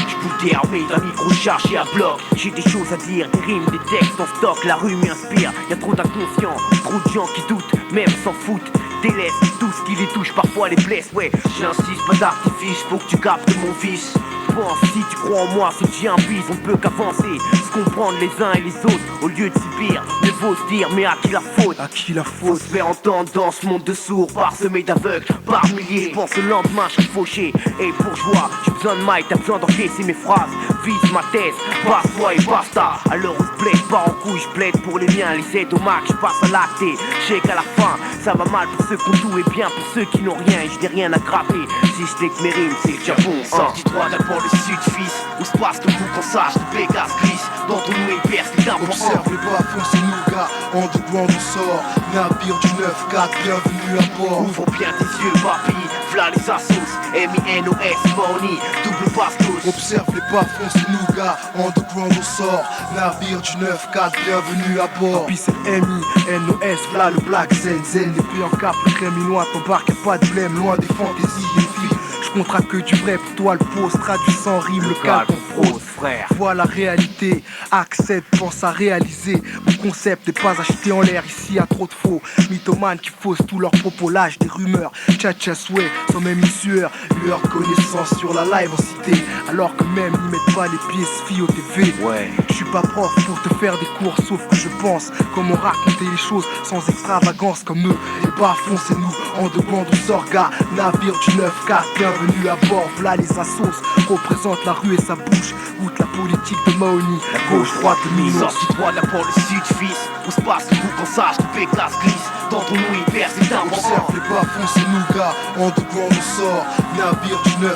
J'boutais armé d'un micro chargé à bloc. J'ai des choses à dire, des rimes, des textes en stock. La rue m'inspire, y'a trop d'inconscients, trop de gens qui doutent, même s'en foutent. Délaisse tout ce qui les touche, parfois les blesse. Ouais, j'insiste, pas d'artifice, faut que tu captes mon vice. Pense, si tu crois en moi, c'est que j'ai un bise. On ne peut qu'avancer, se comprendre les uns et les autres. Au lieu de subir, mieux vaut se dire, mais à qui la faute? À qui la faute? Se faire entendre dans ce monde de sourds, parsemé d'aveugles, par milliers. Je pense le lendemain, je suis fauché et bourgeois. J'ai besoin de mic, t'as besoin d'encaisser mes phrases. Vise ma thèse, passe-toi et basta. Alors on se plaide, pas en couille, je plaide pour les miens. Les aides au max, je passe à l'acté. Je sais qu'à la fin, ça va mal pour ceux qui ont tout et bien pour ceux qui n'ont rien. Et je n'ai rien à graver, si je que mes rimes, c'est déjà bon. Sorti droit d'abord le sud, fils. Où se passe le bout quand sage, le Vegas glisse. Dans ton noué perce, c'est un bon sort. Observe les bas, foncez nous gars, en dégoût on sort. Navire du 9-4, bienvenue à bord. Ouvre bien tes yeux, papy, v'là les assos. M-I-N-O-S, Money, double bastos. Observe les bas, foncez nous gars, en dégoût on sort. Navire du 9-4, bienvenue à bord. Papy c'est M-I-N-O-S, v'là le black zen. Zen, l'épée en cap, le créminois, t'embarques, y'a pas de blême, loin des fantaisies et filles. Contrat que du vrai, pour toi le faux, traduit sans rime, le calme en prose, frère. Voilà la réalité, accepte, pense à réaliser. Mon concept n'est pas acheté en l'air, ici y'a trop de faux. Mythomanes qui faussent tous leurs propos, lâchent des rumeurs. Tcha souhait, sans même une sueur. Leur connaissance sur la live en cité. Alors que même n'y mettent pas les pieds, se fient au TV. Ouais. Je suis pas prof pour te faire des cours, sauf que je pense comment raconter les choses sans extravagance comme eux. Et pas foncez-nous en demande ou sorga. Navire du 9-4, bienvenue à bord, v'là les assos. Représente la rue et sa bouche. Outre la politique de Mahoney, la gauche, droite, de Minos. Sorti droit d'abord le sud, fils. Où se passe le bout quand sage, le Vegas glisse. Dans ton noué perce, c'est un bon sort. Observe les bas, foncez nous gars, en dégoût on sort. navire du 9-4,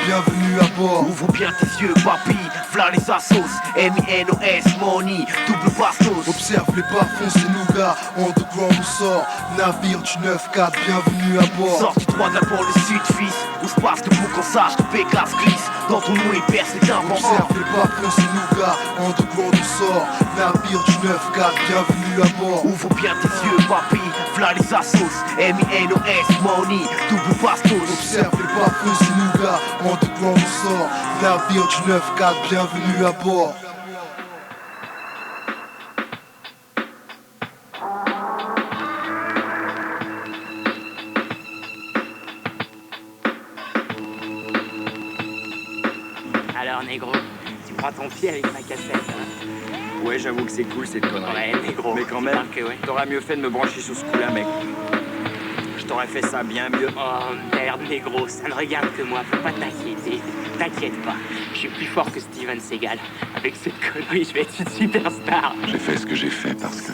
bienvenue à bord. Ouvre bien tes yeux, papy, v'là les assos, M-I-N-O-S, money, double bastos. Observe les bas-fonds, c'est nous gars, underground nous sort. Navire du 9-4, bienvenue à bord. Sorti droit d'un port le sud, fils, où se passe debout quand sage, de Pécasse glisse. Dans ton nouille perce les timbres en Observe les bas-fonds, c'est nous gars, underground nous sort. Navire du 9-4, bienvenue à bord. Ouvre bien tes yeux, papy, v'là les assos, M-I-N-O-S, money, double bastos. Observe les bas-fonds, c'est nous gars, underground nous sort. Navire du 9-4, bienvenue à bord. Alors négro, tu prends ton pied avec ma cassette, hein? Ouais, j'avoue que c'est cool cette connerie. Ouais, négro. Mais quand même, que ouais. t'aurais mieux fait de me brancher sur ce coup-là, mec. Je t'aurais fait ça bien mieux. Oh merde, négro, ça ne regarde que moi, faut pas t'inquiéter. T'inquiète pas, je suis plus fort que Steven Seagal. Avec cette connerie, je vais être une superstar. J'ai fait ce que j'ai fait parce que